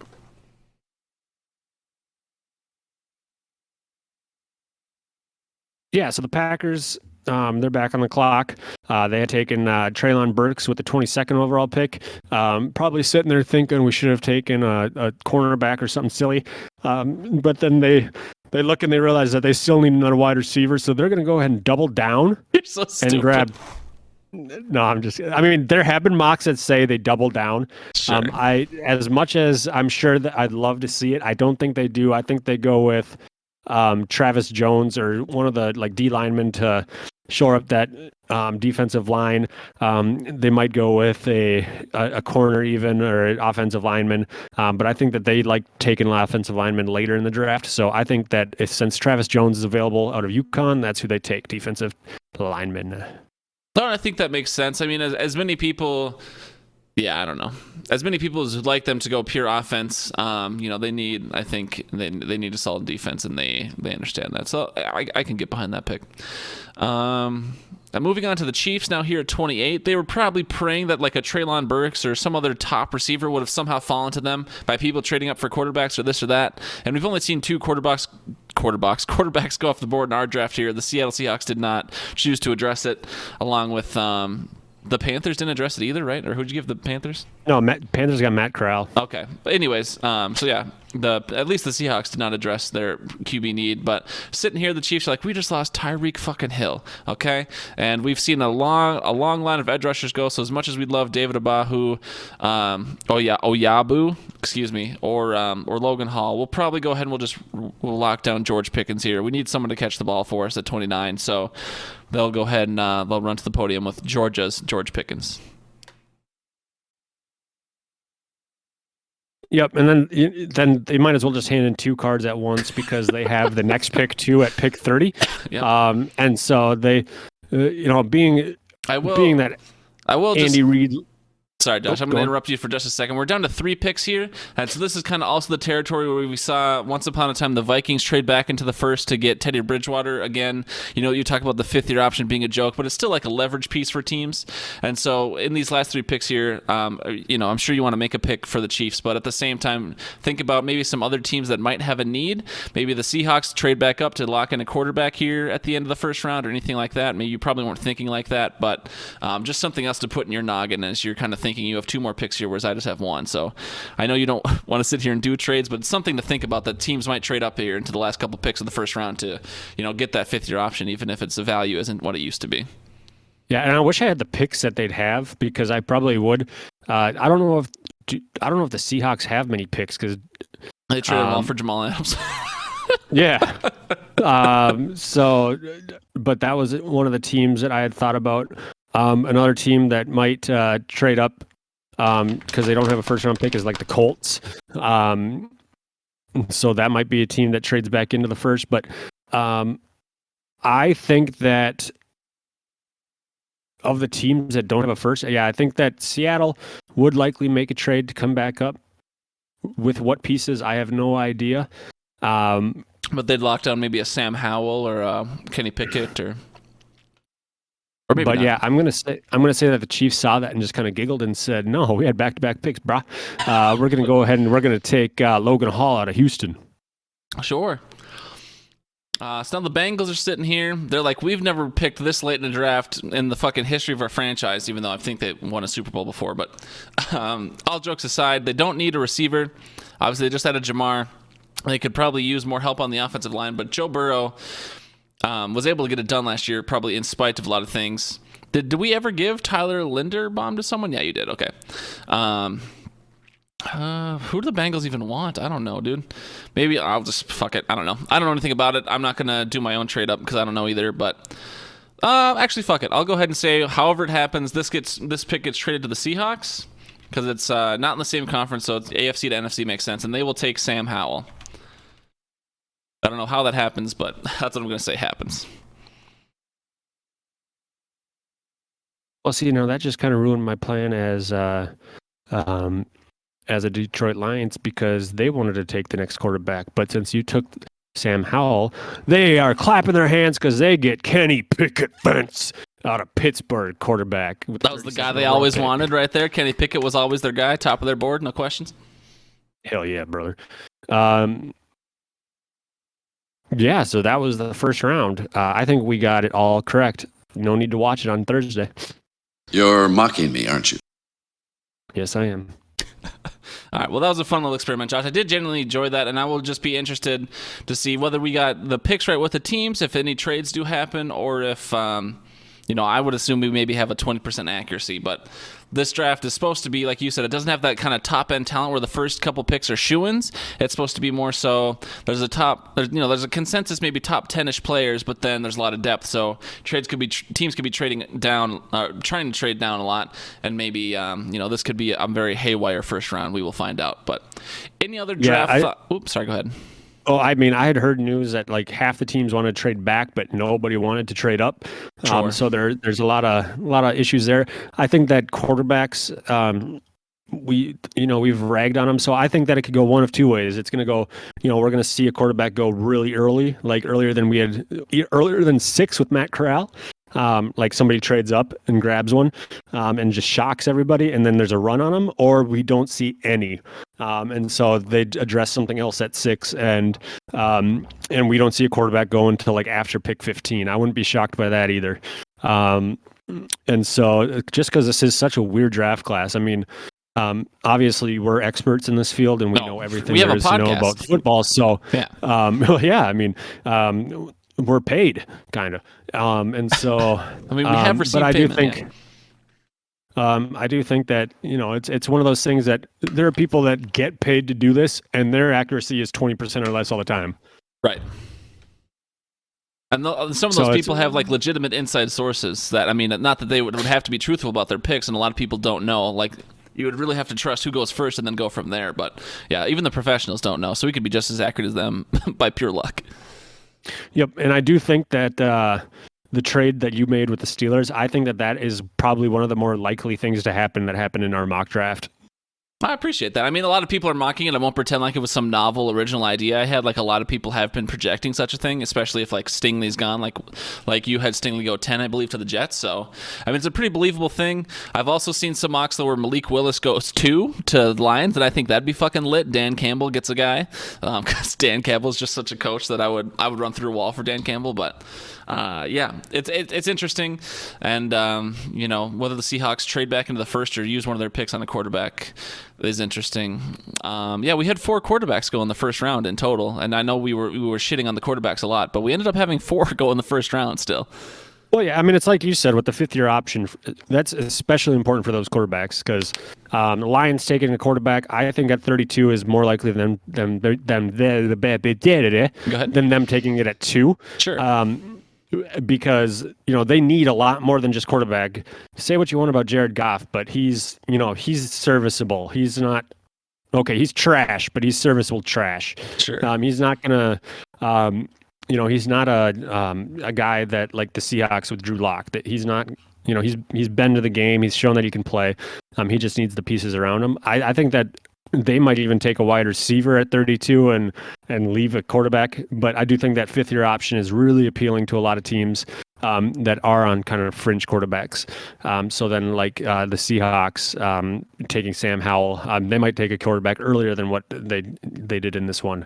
Yeah, so the Packers... they're back on the clock. They had taken Treylon Burks with the 22nd overall pick. Probably sitting there thinking we should have taken a cornerback or something silly. But then they look and they realize that they still need another wide receiver, so they're going to go ahead and double down. You're so stupid. And grab. No, there have been mocks that say they double down. Sure. As much as I'm sure that I'd love to see it, I don't think they do. I think they go with Travis Jones or one of the D linemen to shore up that defensive line. They might go with a corner even or an offensive lineman, but I think that they like taking an offensive lineman later in the draft. So I think that since Travis Jones is available out of UConn, that's who they take, defensive lineman. No, I think that makes sense. I mean, as many people... Yeah, I don't know. As many people as would like them to go pure offense, they need a solid defense, and they understand that. So I can get behind that pick. Moving on to the Chiefs now here at 28. They were probably praying that like a Treylon Burks or some other top receiver would have somehow fallen to them by people trading up for quarterbacks or this or that. And we've only seen two quarterbacks go off the board in our draft here. The Seattle Seahawks did not choose to address it, along with... the Panthers didn't address it either, right? Or who'd you give the Panthers? No, Panthers got Matt Corral. Okay. But anyways, so yeah, at least the Seahawks did not address their QB need. But sitting here, the Chiefs are like, we just lost Tyreek fucking Hill, okay? And we've seen a long line of edge rushers go. So as much as we'd love David Abahu, Oyabu, excuse me, or Logan Hall, we'll probably go ahead and we'll lock down George Pickens here. We need someone to catch the ball for us at 29. So they'll go ahead and they'll run to the podium with Georgia's George Pickens. Yep, and then they might as well just hand in 2 cards at once because they have the next pick too at pick 30. Yep. And so they, being that Andy Reid. Sorry, Josh, I'm going to interrupt you for just a second. We're down to 3 picks here, and so this is kind of also the territory where we saw once upon a time the Vikings trade back into the first to get Teddy Bridgewater again. You talk about the 5th-year option being a joke, but it's still like a leverage piece for teams. And so in these last 3 picks here, I'm sure you want to make a pick for the Chiefs, but at the same time, think about maybe some other teams that might have a need. Maybe the Seahawks trade back up to lock in a quarterback here at the end of the first round or anything like that. Maybe you probably weren't thinking like that, but just something else to put in your noggin as you're kind of thinking you have 2 more picks here, whereas I just have 1. So I know you don't want to sit here and do trades, but it's something to think about that teams might trade up here into the last couple picks of the first round to, get that 5th-year option, even if its value isn't what it used to be. Yeah, and I wish I had the picks that they'd have because I probably would. I don't know if the Seahawks have many picks because they traded them all for Jamal Adams. Yeah. But that was one of the teams that I had thought about. Another team that might trade up because they don't have a first-round pick is like the Colts. So that might be a team that trades back into the first. But I think that of the teams that don't have a first, I think that Seattle would likely make a trade to come back up. With what pieces, I have no idea. But they'd lock down maybe a Sam Howell or a Kenny Pickett or maybe but not. Yeah, I'm gonna say that the Chiefs saw that and just kind of giggled and said, "No, we had back-to-back picks, brah. We're gonna go ahead and we're gonna take Logan Hall out of Houston." Sure. So now the Bengals are sitting here. They're like, we've never picked this late in the draft in the fucking history of our franchise, even though I think they won a Super Bowl before. But all jokes aside, they don't need a receiver. Obviously, they just had a Jamar. They could probably use more help on the offensive line, but Joe Burrow was able to get it done last year, probably in spite of a lot of things. Did we ever give Tyler Linderbaum to someone? Yeah, you did. Okay. Who do the Bengals even want? I don't know, dude. Maybe I'll just fuck it. I don't know. I don't know anything about it. I'm not going to do my own trade up because I don't know either, but actually, fuck it. I'll go ahead and say, however it happens, this pick gets traded to the Seahawks because it's not in the same conference, so it's AFC to NFC makes sense, and they will take Sam Howell. I don't know how that happens, but that's what I'm going to say happens. Well, see, that just kind of ruined my plan as a Detroit Lions because they wanted to take the next quarterback. But since you took Sam Howell, they are clapping their hands because they get Kenny Pickett Fence out of Pittsburgh quarterback. That was the guy they always wanted right there. Kenny Pickett was always their guy, top of their board, no questions. Hell yeah, brother. Yeah, so that was the first round. I think we got it all correct. No need to watch it on Thursday. You're mocking me, aren't you? Yes, I am. All right, well, that was a fun little experiment, Josh. I did genuinely enjoy that, and I will just be interested to see whether we got the picks right with the teams, if any trades do happen, or if, I would assume we maybe have a 20% accuracy. But this draft is supposed to be, like you said, it doesn't have that kind of top-end talent where the first couple picks are shoo-ins. It's supposed to be more so there's a consensus maybe top 10-ish players, but then there's a lot of depth. So teams could be trading down, trying to trade down a lot, and maybe this could be a very haywire first round. We will find out. But any other draft? Oops, sorry, go ahead. Oh, I mean, I had heard news that like half the teams wanted to trade back, but nobody wanted to trade up. Sure. So there's a lot of issues there. I think that quarterbacks, we've ragged on them. So I think that it could go one of two ways. It's going to go, we're going to see a quarterback go really early, like earlier than 6 with Matt Corral. Like somebody trades up and grabs one and just shocks everybody, and then there's a run on them, or we don't see any. And so they address something else at 6, and we don't see a quarterback go until like after pick 15. I wouldn't be shocked by that either. And so just because this is such a weird draft class, I mean, Obviously, we're experts in this field, and we know everything there is to know about football. So, yeah, I mean, we're paid, kind of, and so I mean, we have received but I do payment, think. I do think that it's one of those things that there are people that get paid to do this, and their accuracy is 20% or less all the time. right. And some of those people have like legitimate inside sources that, I mean, not that they would have to be truthful about their picks, and a lot of people don't know. Like, you would really have to trust who goes first and then go from there. But yeah, even the professionals don't know, so we could be just as accurate as them by pure luck. Yep, and I do think that the trade that you made with the Steelers, I think that is probably one of the more likely things to happen that happened in our mock draft. I appreciate that. I mean, a lot of people are mocking it. I won't pretend like it was some novel, original idea I had. Like, a lot of people have been projecting such a thing, especially if, like, Stingley's gone. Like you had Stingley go 10, I believe, to the Jets. So, I mean, it's a pretty believable thing. I've also seen some mocks, though, where Malik Willis goes 2 to the Lions, and I think that'd be fucking lit. Dan Campbell gets a guy. Because Dan Campbell's just such a coach that I would run through a wall for Dan Campbell. But, yeah, it's interesting. And, whether the Seahawks trade back into the first or use one of their picks on a quarterback is interesting. Yeah, we had 4 quarterbacks go in the first round in total, and I know we were shitting on the quarterbacks a lot, but we ended up having 4 go in the first round still. Well, yeah, I mean, it's like you said with the 5th-year option. That's especially important for those quarterbacks because the Lions taking a quarterback, I think at 32 is more likely than them taking it at 2. Sure. Because they need a lot more than just quarterback. Say what you want about Jared Goff, but he's serviceable. He's not okay. He's trash, but he's serviceable trash. Sure. He's not gonna. He's not a guy that like the Seahawks with Drew Lock. That he's not. He's been to the game. He's shown that he can play. He just needs the pieces around him. I think that they might even take a wide receiver at 32 and leave a quarterback. But I do think that 5th-year option is really appealing to a lot of teams that are on kind of fringe quarterbacks. So then like the Seahawks taking Sam Howell, they might take a quarterback earlier than what they did in this one.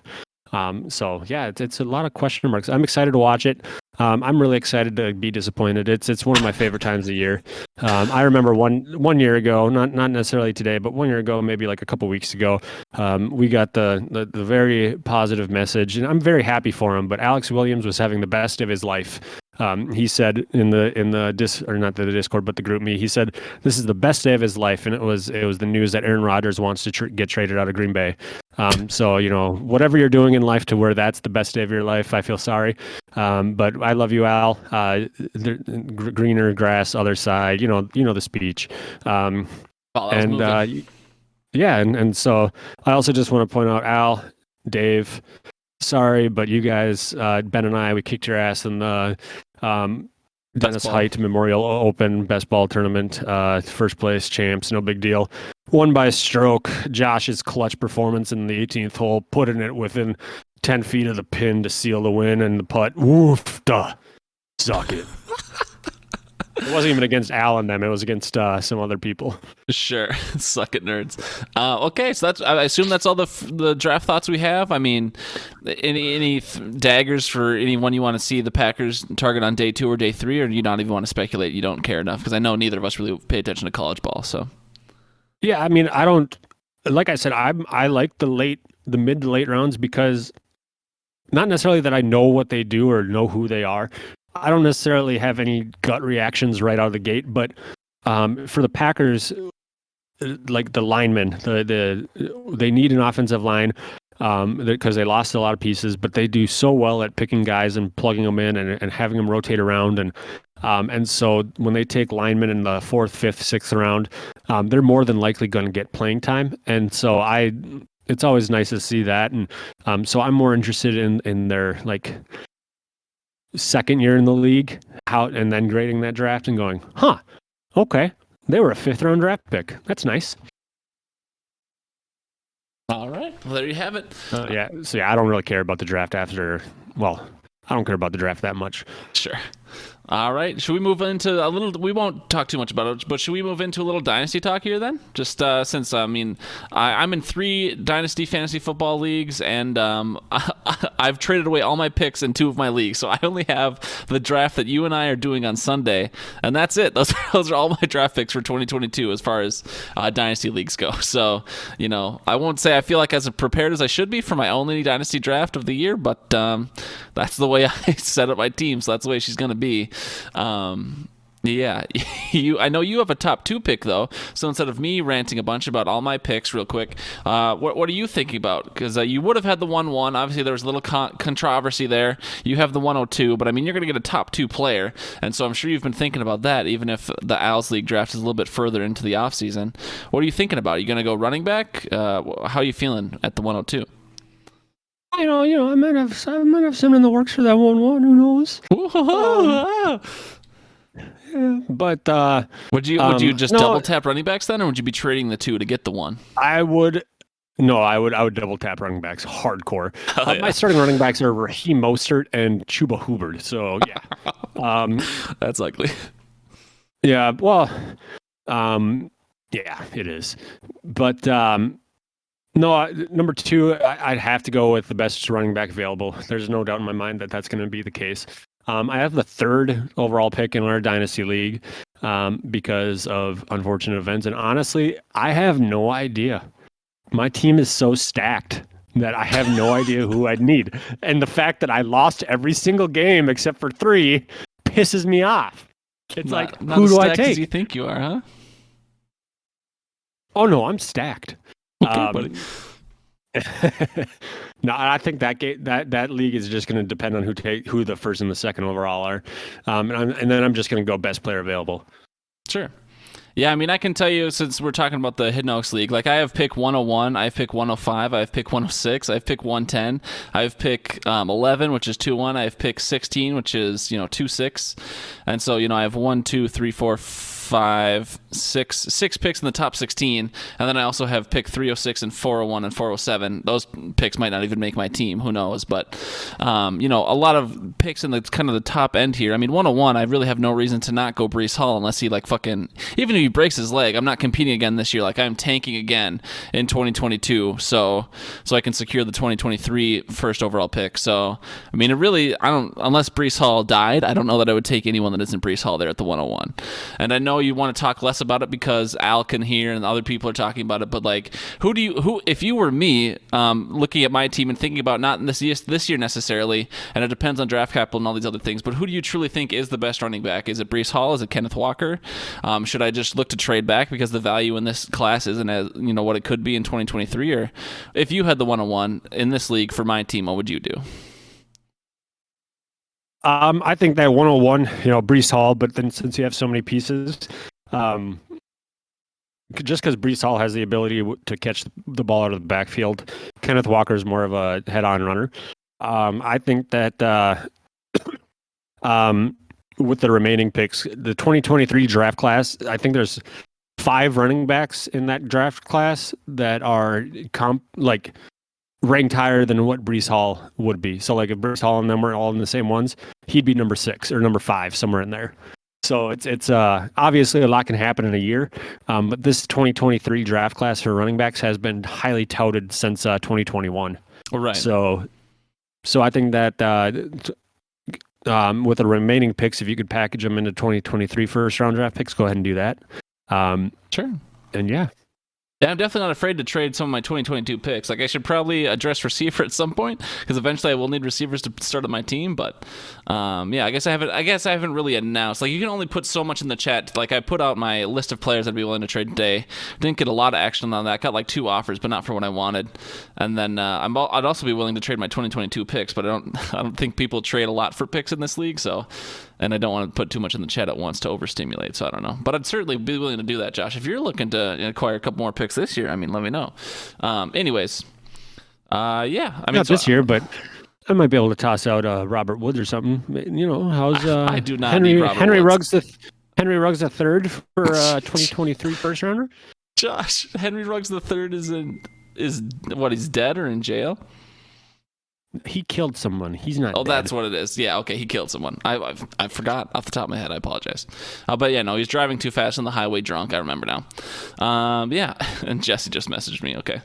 So yeah, it's a lot of question marks. I'm excited to watch it. I'm really excited to be disappointed. It's one of my favorite times of year. I remember one year ago, not necessarily today, but 1 year ago, maybe like a couple weeks ago, we got the very positive message, and I'm very happy for him. But Alex Williams was having the best of his life. He said in the Discord, but the group me, he said this is the best day of his life, and it was the news that Aaron Rodgers wants to get traded out of Green Bay. So whatever you're doing in life to where that's the best day of your life, I feel sorry, but I love you, Al. Greener grass, other side. You know the speech. And so I also just want to point out, Al, Dave, sorry, but you guys, Ben and I, we kicked your ass in the Dennis Height Memorial Open best ball tournament. First place champs, no big deal. Won by a stroke. Josh's clutch performance in the 18th hole, putting it within 10 feet of the pin to seal the win, and the putt. Woof, duh. Suck it. It wasn't even against Al and them. It was against some other people. Sure. Suck it, nerds. Okay, so I assume that's all the draft thoughts we have. I mean, any daggers for anyone you want to see the Packers target on day 2 or day 3, or do you not even want to speculate? You don't care enough? Because I know neither of us really pay attention to college ball. So, yeah, I mean, I don't. Like I said, I like the mid to late rounds because not necessarily that I know what they do or know who they are. I don't necessarily have any gut reactions right out of the gate, but for the Packers, like the linemen, they need an offensive line because they lost a lot of pieces, but they do so well at picking guys and plugging them in and having them rotate around. And so when they take linemen in the 4th, 5th, 6th round, they're more than likely going to get playing time. And so it's always nice to see that. And so I'm more interested in their like second year in the league, and then grading that draft and going, okay, they were a 5th round draft pick. That's nice. All right, well, there you have it. So I don't really care about the draft I don't care about the draft that much. Sure. All right, should we move into a little? We won't talk too much about it, but should we move into a little Dynasty talk here then? Just since I'm in 3 Dynasty fantasy football leagues, and I've traded away all my picks in 2 of my leagues, so I only have the draft that you and I are doing on Sunday, and that's it. Those are all my draft picks for 2022 as far as Dynasty leagues go. So, I won't say I feel like as prepared as I should be for my only Dynasty draft of the year, but that's the way I set up my team, so that's the way she's going to be. Yeah, I know you have a top 2 pick, though, so instead of me ranting a bunch about all my picks real quick, what are you thinking about? Because you would have had the 1-1. Obviously, there was a little controversy there. You have the 102, but, I mean, you're going to get a top 2 player, and so I'm sure you've been thinking about that, even if the Owls League draft is a little bit further into the offseason. What are you thinking about? Are you going to go running back? How are you feeling at the 102? I might have something in the works for that 1-1. Who knows? But would you just double tap running backs then, or would you be trading the 2 to get the 1? I would double tap running backs hardcore. Yeah. My starting running backs are Raheem Mostert and Chuba Hubbard. So yeah, that's ugly. Yeah, well, yeah, it is. But no, number 2, I'd have to go with the best running back available. There's no doubt in my mind that that's going to be the case. I have the 3rd overall pick in our Dynasty League because of unfortunate events. And honestly, I have no idea. My team is so stacked that I have no idea who I'd need. And the fact that I lost every single game except for 3 pisses me off. It's not who as do I stacked as take? you think you are, huh? Oh, no, I'm stacked. Okay, buddy. No, I think that league is just going to depend on who the first and the second overall are, and then I'm just going to go best player available. Sure. Yeah, I mean, I can tell you, since we're talking about the Hidden Oaks League, like I have pick 101, I have pick 105, I have pick 106, I have pick 110, I have pick 11, which is 2-1, I have pick 16, which is 2-6, and so I have 1, 2, 3, 4, 5, 6 picks in the top 16, and then I also have pick 306 and 401 and 407. Those picks might not even make my team, who knows? But a lot of picks in the kind of the top end here. I mean, 101, I really have no reason to not go Breece Hall unless he even if he breaks his leg. I'm not competing again this year. Like I'm tanking again in 2022, so I can secure the 2023 first overall pick. So I mean, unless Breece Hall died, I don't know that I would take anyone that isn't Breece Hall there at the 101. And I know you want to talk less about it because Al can hear and other people are talking about it, but like who if you were me looking at my team and thinking about not this year necessarily, and it depends on draft capital and all these other things, but who do you truly think is the best running back? Is it Breece Hall? Is it Kenneth Walker? Should I just look to trade back because the value in this class isn't as what it could be in 2023? Or if you had the 101 in this league for my team, what would you do? I think that 101, Breece Hall, but then since you have so many pieces, just because Breece Hall has the ability to catch the ball out of the backfield, Kenneth Walker is more of a head-on runner. I think that with the remaining picks, the 2023 draft class, I think there's 5 running backs in that draft class that are ranked higher than what Breece Hall would be. So like if Breece Hall and them were all in the same ones, he'd be number 6 or number 5, somewhere in there. So it's obviously a lot can happen in a year, but this 2023 draft class for running backs has been highly touted since 2021. All right. So I think that with the remaining picks, if you could package them into 2023 first round draft picks, go ahead and do that. Sure. And yeah. Yeah, I'm definitely not afraid to trade some of my 2022 picks. Like I should probably address receiver at some point because eventually I will need receivers to start on my team. But I guess I haven't really announced. Like you can only put so much in the chat. Like I put out my list of players I'd be willing to trade today. Didn't get a lot of action on that. Got like 2 offers, but not for what I wanted. And then I'd also be willing to trade my 2022 picks, but I don't think people trade a lot for picks in this league. So. And I don't want to put too much in the chat at once to overstimulate, so I don't know. But I'd certainly be willing to do that, Josh. If you're looking to acquire a couple more picks this year, I mean, let me know. Anyways, yeah. I mean, not this year, but I might be able to toss out Robert Woods or something. How's I do not Henry need Robert Henry Woods. Henry Ruggs the third for 2023 first rounder? Josh, Henry Ruggs the third is what? He's dead or in jail? He killed someone. He's not dead. That's what it is. Yeah, okay, he killed someone. I forgot off the top of my head. I apologize. But yeah, no, he's driving too fast on the highway drunk. I remember now. Yeah, and Jesse just messaged me. Okay.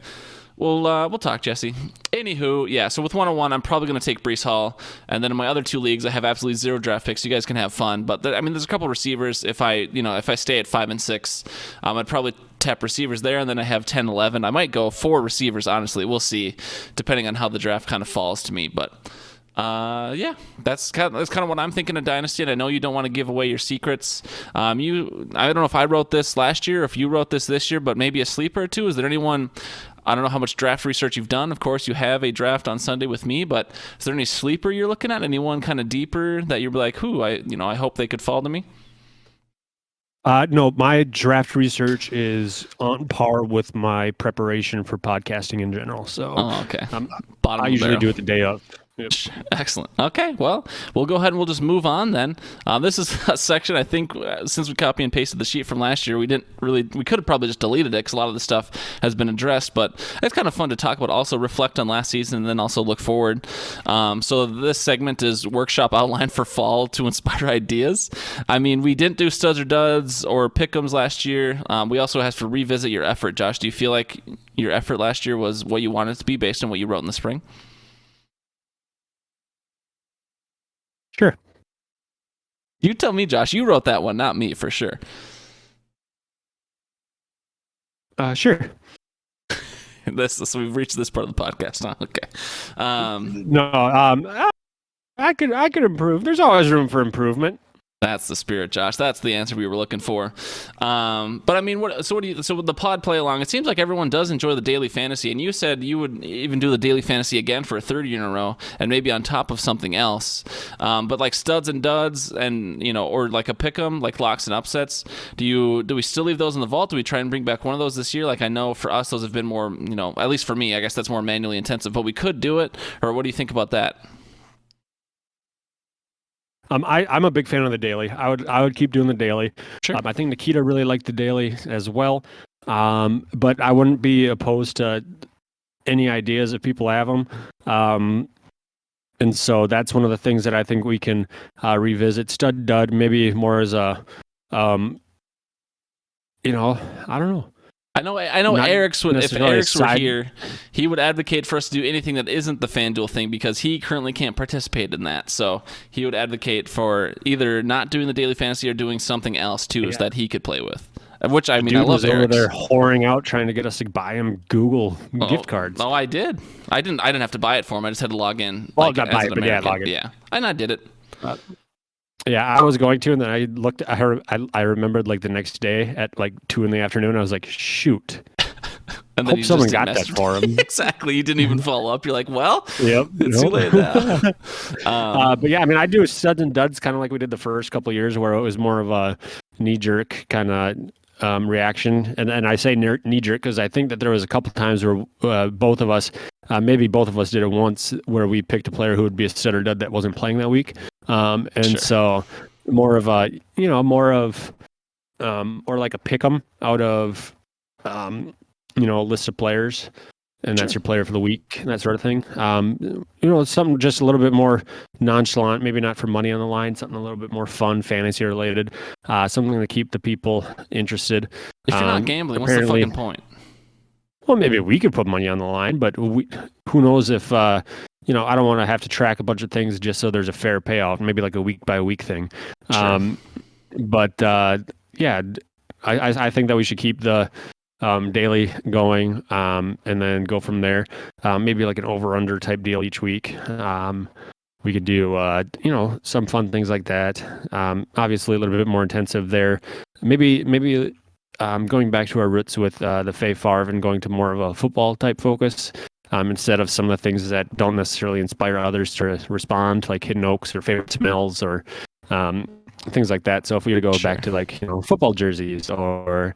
We'll talk, Jesse. Anywho, yeah, so with 101, I'm probably going to take Breece Hall. And then in my other 2 leagues, I have absolutely 0 draft picks. You guys can have fun. But, there's a couple receivers. If I stay at 5 and 6, I'd probably tap receivers there. And then I have 10, 11. I might go 4 receivers, honestly. We'll see, depending on how the draft kind of falls to me. But, yeah, that's kind of what I'm thinking of Dynasty. And I know you don't want to give away your secrets. I don't know if I wrote this last year or if you wrote this year, but maybe a sleeper or two. Is there anyone... I don't know how much draft research you've done. Of course, you have a draft on Sunday with me, but is there any sleeper you're looking at? Anyone kind of deeper that you're like, I hope they could fall to me? No, my draft research is on par with my preparation for podcasting in general. So, okay. I usually do it the day of. Yep. Excellent. Okay, well, we'll go ahead and we'll just move on then. This is a section, I think, since we copy and pasted the sheet from last year, we could have probably just deleted it because a lot of the stuff has been addressed, but it's kind of fun to talk about, also reflect on last season and then also look forward. So this segment is workshop outline for fall to inspire ideas. We didn't do studs or duds or pick'ems last year. We also have to revisit your effort. Josh, do you feel like your effort last year was what you wanted it to be based on what you wrote in the spring? Sure. You tell me, Josh. You wrote that one, not me, for sure. Sure. So we've reached this part of the podcast, huh? Okay. No. I could improve. There's always room for improvement. That's the spirit, Josh. That's the answer we were looking for. But so with the pod play along, it seems like everyone does enjoy the daily fantasy, and you said you would even do the daily fantasy again for a third year in a row, and maybe on top of something else. But like studs and duds, and or like a pick'em, like locks and upsets. Do we still leave those in the vault? Do we try and bring back one of those this year? Like I know for us, those have been more, at least for me, I guess that's more manually intensive. But we could do it. Or what do you think about that? I'm a big fan of the daily. I would keep doing the daily. Sure. I think Nikita really liked the daily as well. But I wouldn't be opposed to any ideas if people have them. And so that's one of the things that I think we can revisit. Stud dud, maybe more as a, I don't know. I know Not Eric's would, if Eric's were side- here, he would advocate for us to do anything that isn't the FanDuel thing because he currently can't participate in that. So he would advocate for either not doing the daily fantasy or doing something else too, that he could play with. Which I Dude love was over Eric's. there whoring out trying to get us to buy him Google gift cards. Oh, I did. I didn't have to buy it for him. I just had to log in. Well, not buy it, but yeah, log in. Yeah, and I did it. Yeah, I was going to, and then I looked at her. I remembered like the next day at like 2 p.m. I was like, shoot. And then Hope someone got that for him. Exactly. You didn't even follow up. You're like, well, yep, it's too late now. But yeah, I do studs and duds kind of like we did the first couple of years where it was more of a knee-jerk kind of reaction. And I say knee-jerk because I think that there was a couple times where both of us, maybe both of us did it once, where we picked a player who would be a stud or dud that wasn't playing that week. So more of a, or like a pick 'em out of, a list of players, and that's your player for the week and that sort of thing. Something just a little bit more nonchalant, maybe not for money on the line, something a little bit more fun, fantasy related, something to keep the people interested. If you're not gambling, what's the fucking point? Well, maybe we could put money on the line, but who knows if, I don't want to have to track a bunch of things just so there's a fair payout, maybe like a week by week thing. Sure. I think that we should keep the daily going, and then go from there. Maybe like an over/under type deal each week. We could do, some fun things like that. Obviously, a little bit more intensive there. Maybe going back to our roots with the Faye Favre and going to more of a football type focus, instead of some of the things that don't necessarily inspire others to respond, like Hidden Oaks or favorite smells or things like that. So if we were to go back to like football jerseys or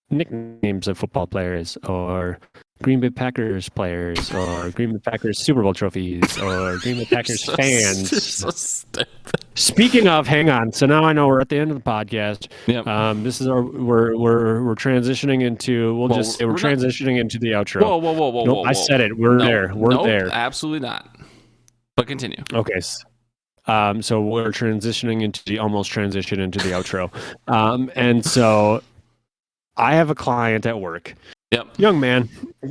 nicknames of football players or Green Bay Packers players or Green Bay Packers Super Bowl trophies or Green Bay Packers fans. So stupid. Speaking of, hang on. So now I know we're at the end of the podcast. Yep. This is we're transitioning into. We're transitioning into the outro. Whoa! Nope, I said it. We're there. We're there. Absolutely not. But continue. Okay. So we're transitioning into the almost transition into the outro. And so I have a client at work Yep. Young man,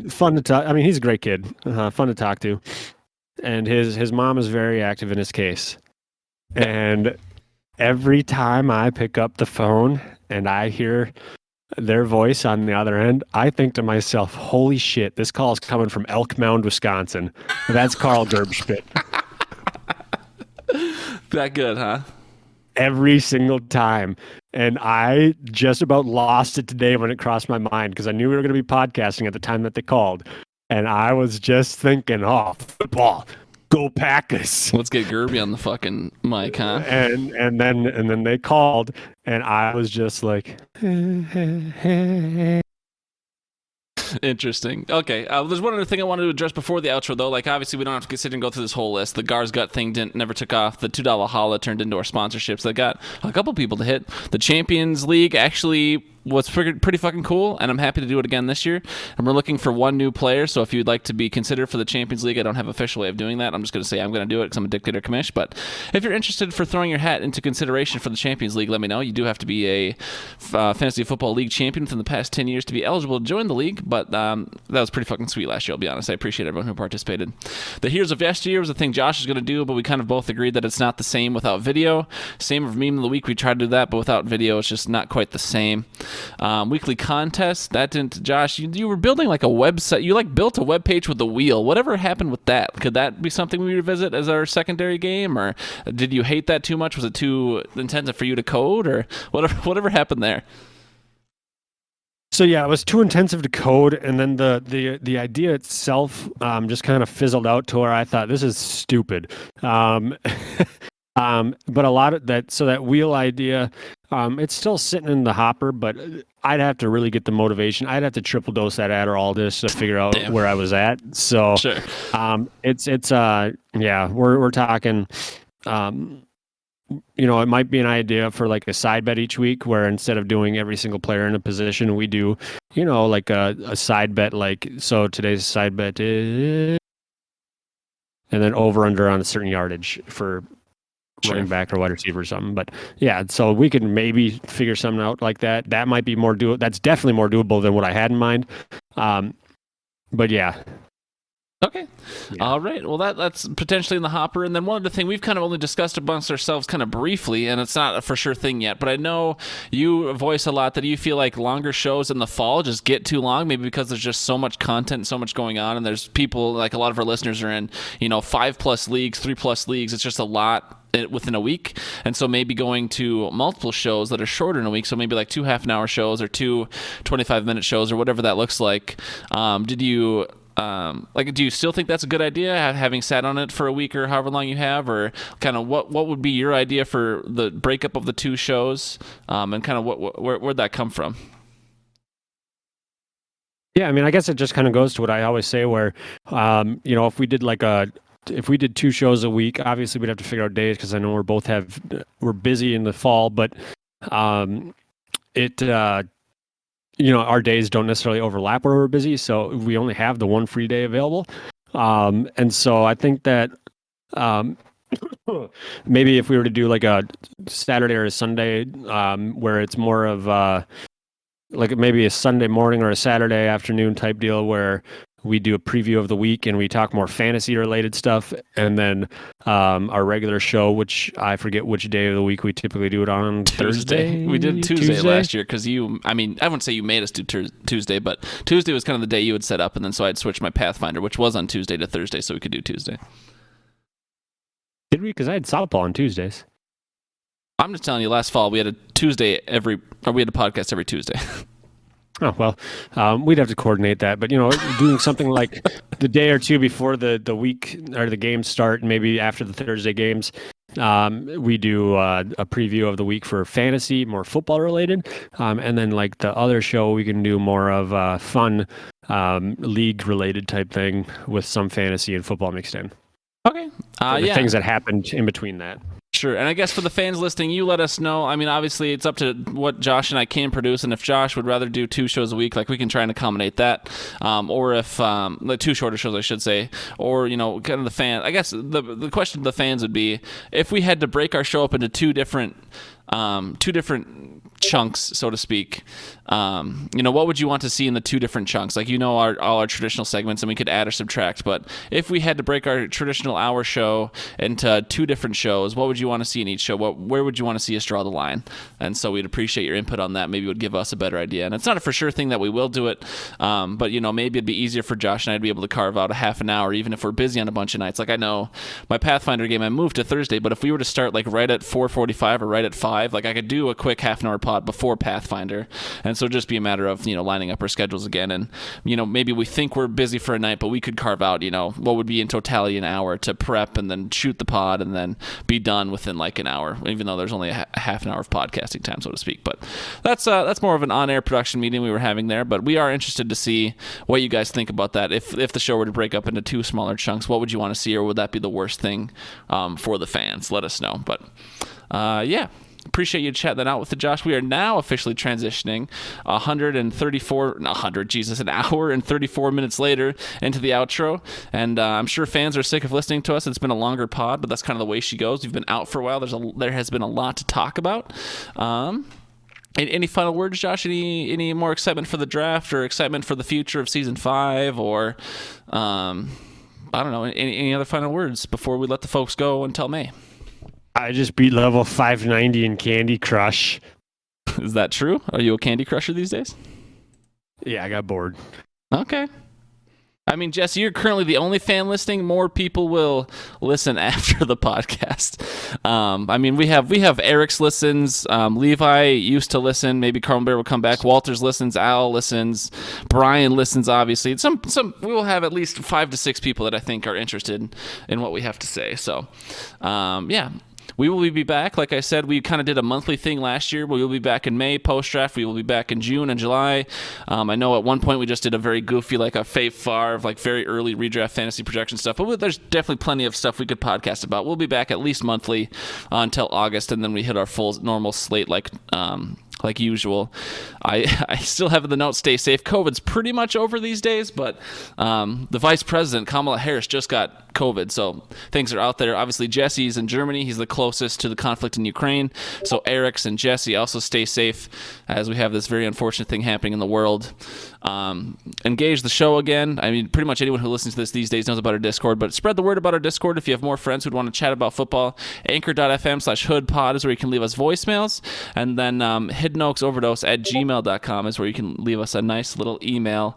fun to talk. I mean, he's a great kid, fun to talk to, and his mom is very active in his case. And every time I pick up the phone and I hear their voice on the other end, I think to myself, "Holy shit! This call is coming from Elk Mound, Wisconsin. That's Carl Gerbschmidt." That good, huh? Every single time. And I just about lost it today when it crossed my mind because I knew we were going to be podcasting at the time that they called. And I was just thinking, oh, football, go Packers. Let's get Gerby on the fucking mic, huh? And then they called and I was just like, Interesting. Okay. There's one other thing I wanted to address before the outro, though. Like, obviously, we don't have to sit and go through this whole list. The Gar's Gut thing never took off. The $2 holla turned into our sponsorships. That got a couple people to hit. The Champions League actually was pretty fucking cool, and I'm happy to do it again this year. And we're looking for one new player, so if you'd like to be considered for the Champions League, I don't have an official way of doing that. I'm just going to say I'm going to do it because I'm a dictator commish. But if you're interested for throwing your hat into consideration for the Champions League, let me know. You do have to be a Fantasy Football League champion within the past 10 years to be eligible to join the league, but that was pretty fucking sweet last year, I'll be honest. I appreciate everyone who participated. The Heroes of Yesteryear was a thing Josh is going to do, but we kind of both agreed that it's not the same without video. Same of Meme of the Week, we tried to do that, but without video, it's just not quite the same. Weekly contest, that didn't. Josh, you were building like a website. You like built a web page with a wheel. Whatever happened with that? Could that be something we revisit as our secondary game, or did you hate that too much? Was it too intensive for you to code, or whatever happened there? So yeah, it was too intensive to code, and then the idea itself just kind of fizzled out to where I thought this is stupid. But a lot of that, so that wheel idea, it's still sitting in the hopper, but I'd have to really get the motivation. I'd have to triple dose that Adderall just to figure out where I was at. So sure. We're talking. It might be an idea for like a side bet each week where instead of doing every single player in a position, we do, like a side bet, like, so today's side bet is, and then over under on a certain yardage for running back or wide receiver or something. But yeah, so we could maybe figure something out like that. That might be more doable. That's definitely more doable than what I had in mind. But yeah. Okay. Yeah. All right. Well, that's potentially in the hopper. And then one other thing we've kind of only discussed amongst ourselves kind of briefly, and it's not a for sure thing yet, but I know you voice a lot that you feel like longer shows in the fall just get too long, maybe because there's just so much content, so much going on, and there's people, like a lot of our listeners are in, 5+ leagues, 3+ leagues. It's just a lot within a week, and so maybe going to multiple shows that are shorter in a week, so maybe like 2 half-an-hour shows or 2 25-minute shows or whatever that looks like. Do you still think that's a good idea, having sat on it for a week or however long you have, or kind of what would be your idea for the breakup of the 2 shows, and kind of where'd that come from? Yeah, I mean, I guess it just kind of goes to what I always say, where, if we did 2 shows a week, obviously we'd have to figure out days because I know we're busy in the fall, but our days don't necessarily overlap where we're busy, so we only have the one free day available. And so I think that maybe if we were to do like a Saturday or a Sunday, where it's more of like maybe a Sunday morning or a Saturday afternoon type deal where we do a preview of the week and we talk more fantasy related stuff, and then our regular show, which I forget which day of the week we typically do it on. Thursday. We did Tuesday last year because I wouldn't say you made us do Tuesday, but Tuesday was kind of the day you would set up, and then so I'd switch my Pathfinder, which was on Tuesday, to Thursday, so we could do Tuesday. Did we? Because I had softball on Tuesdays. I'm just telling you, last fall we had a podcast every Tuesday. Oh, well, we'd have to coordinate that. But, doing something like the day or two before the week or the games start, and maybe after the Thursday games, we do a preview of the week for fantasy, more football related. And then like the other show, we can do more of fun league related type thing with some fantasy and football mixed in. Okay. Things that happened in between that. Sure. And I guess for the fans listening, you let us know. I mean, obviously, it's up to what Josh and I can produce. And if Josh would rather do 2 shows a week, like we can try and accommodate that. Or if, like 2 shorter shows, I should say. Or, kind of the fan. I guess the question to the fans would be, if we had to break our show up into 2 different two different chunks, so to speak. What would you want to see in the two different chunks? Like, all our traditional segments, and we could add or subtract. But if we had to break our traditional hour show into two different shows, what would you want to see in each show? Where would you want to see us draw the line? And so we'd appreciate your input on that. Maybe it would give us a better idea. And it's not a for sure thing that we will do it, but maybe it'd be easier for Josh and I to be able to carve out a half an hour, even if we're busy on a bunch of nights. Like, I know my Pathfinder game, I moved to Thursday, but if we were to start like right at 4:45 or right at 5, like I could do a quick half an hour pod before Pathfinder. And so it'd just be a matter of lining up our schedules again. And maybe we think we're busy for a night, but we could carve out what would be in totality an hour to prep and then shoot the pod and then be done within like an hour, even though there's only a half an hour of podcasting time, so to speak. But that's more of an on-air production meeting we were having there. But we are interested to see what you guys think about that. If the show were to break up into two smaller chunks, what would you want to see, or would that be the worst thing for the fans? Let us know. But yeah. Appreciate you chatting that out with Josh. We are now officially transitioning an hour and 34 minutes later into the outro. And I'm sure fans are sick of listening to us. It's been a longer pod, but that's kind of the way she goes. We've been out for a while. There has been a lot to talk about. Any final words, Josh? Any more excitement for the draft or excitement for the future of season 5 or I don't know, any other final words before we let the folks go until May? I just beat level 590 in Candy Crush. Is that true? Are you a Candy Crusher these days? Yeah, I got bored. Okay. I mean, Jesse, you're currently the only fan listening. More people will listen after the podcast. I mean, we have Eric's listens. Levi used to listen. Maybe Carl Bear will come back. Walters listens. Al listens. Brian listens. Obviously, some we will have at least 5 to 6 people that I think are interested in what we have to say. So, yeah. We will be back. Like I said, we kind of did a monthly thing last year. We will be back in May post-draft. We will be back in June and July. I know at one point we just did a very goofy, like a Faye Favre, like very early redraft fantasy projection stuff. But there's definitely plenty of stuff we could podcast about. We'll be back at least monthly until August, and then we hit our full normal slate like usual. I still have the note, stay safe. COVID's pretty much over these days, but the vice president, Kamala Harris, just got COVID, so things are out there. Obviously, Jesse's in Germany. He's the closest to the conflict in Ukraine. So Eric's and Jesse also stay safe as we have this very unfortunate thing happening in the world. Engage the show again. I mean, pretty much anyone who listens to this these days knows about our Discord, but spread the word about our Discord if you have more friends who'd want to chat about football. Anchor.fm/hoodpod is where you can leave us voicemails, and then hiddenoaksoverdose@gmail.com is where you can leave us a nice little email.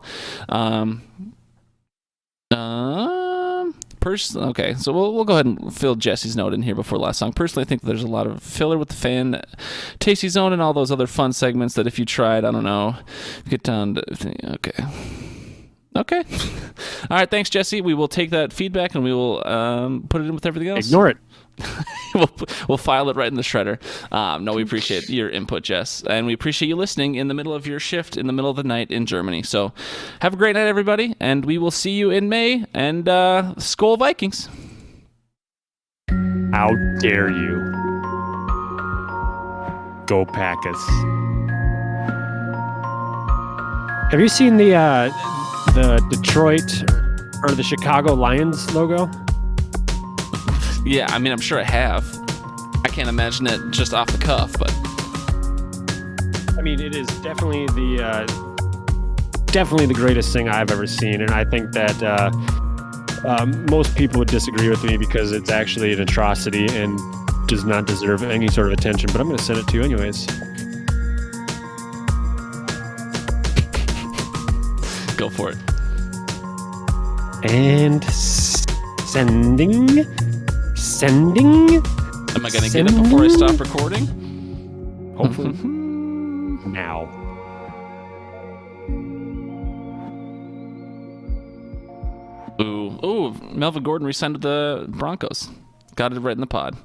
Okay, so we'll go ahead and fill Jesse's note in here before last song. Personally, I think there's a lot of filler with the fan, Tasty Zone, and all those other fun segments that if you tried, I don't know, get down to... Okay. All right, thanks, Jesse. We will take that feedback and we will put it in with everything else. Ignore it. We'll file it right in the shredder. No, we appreciate your input, Jess, and we appreciate you listening in the middle of your shift in the middle of the night in Germany. So have a great night, everybody, and we will see you in May, and Skol Vikings. How dare you. Go Packers. Have you seen the Detroit or the Chicago Lions logo? Yeah, I mean, I'm sure I have. I can't imagine it just off the cuff, but... I mean, it is definitely the greatest thing I've ever seen, and I think that most people would disagree with me because it's actually an atrocity and does not deserve any sort of attention, but I'm going to send it to you anyways. Go for it. And sending. Am I going to get it before I stop recording? Hopefully. Now. Ooh, Melvin Gordon re-signed with the Broncos. Got it right in the pod.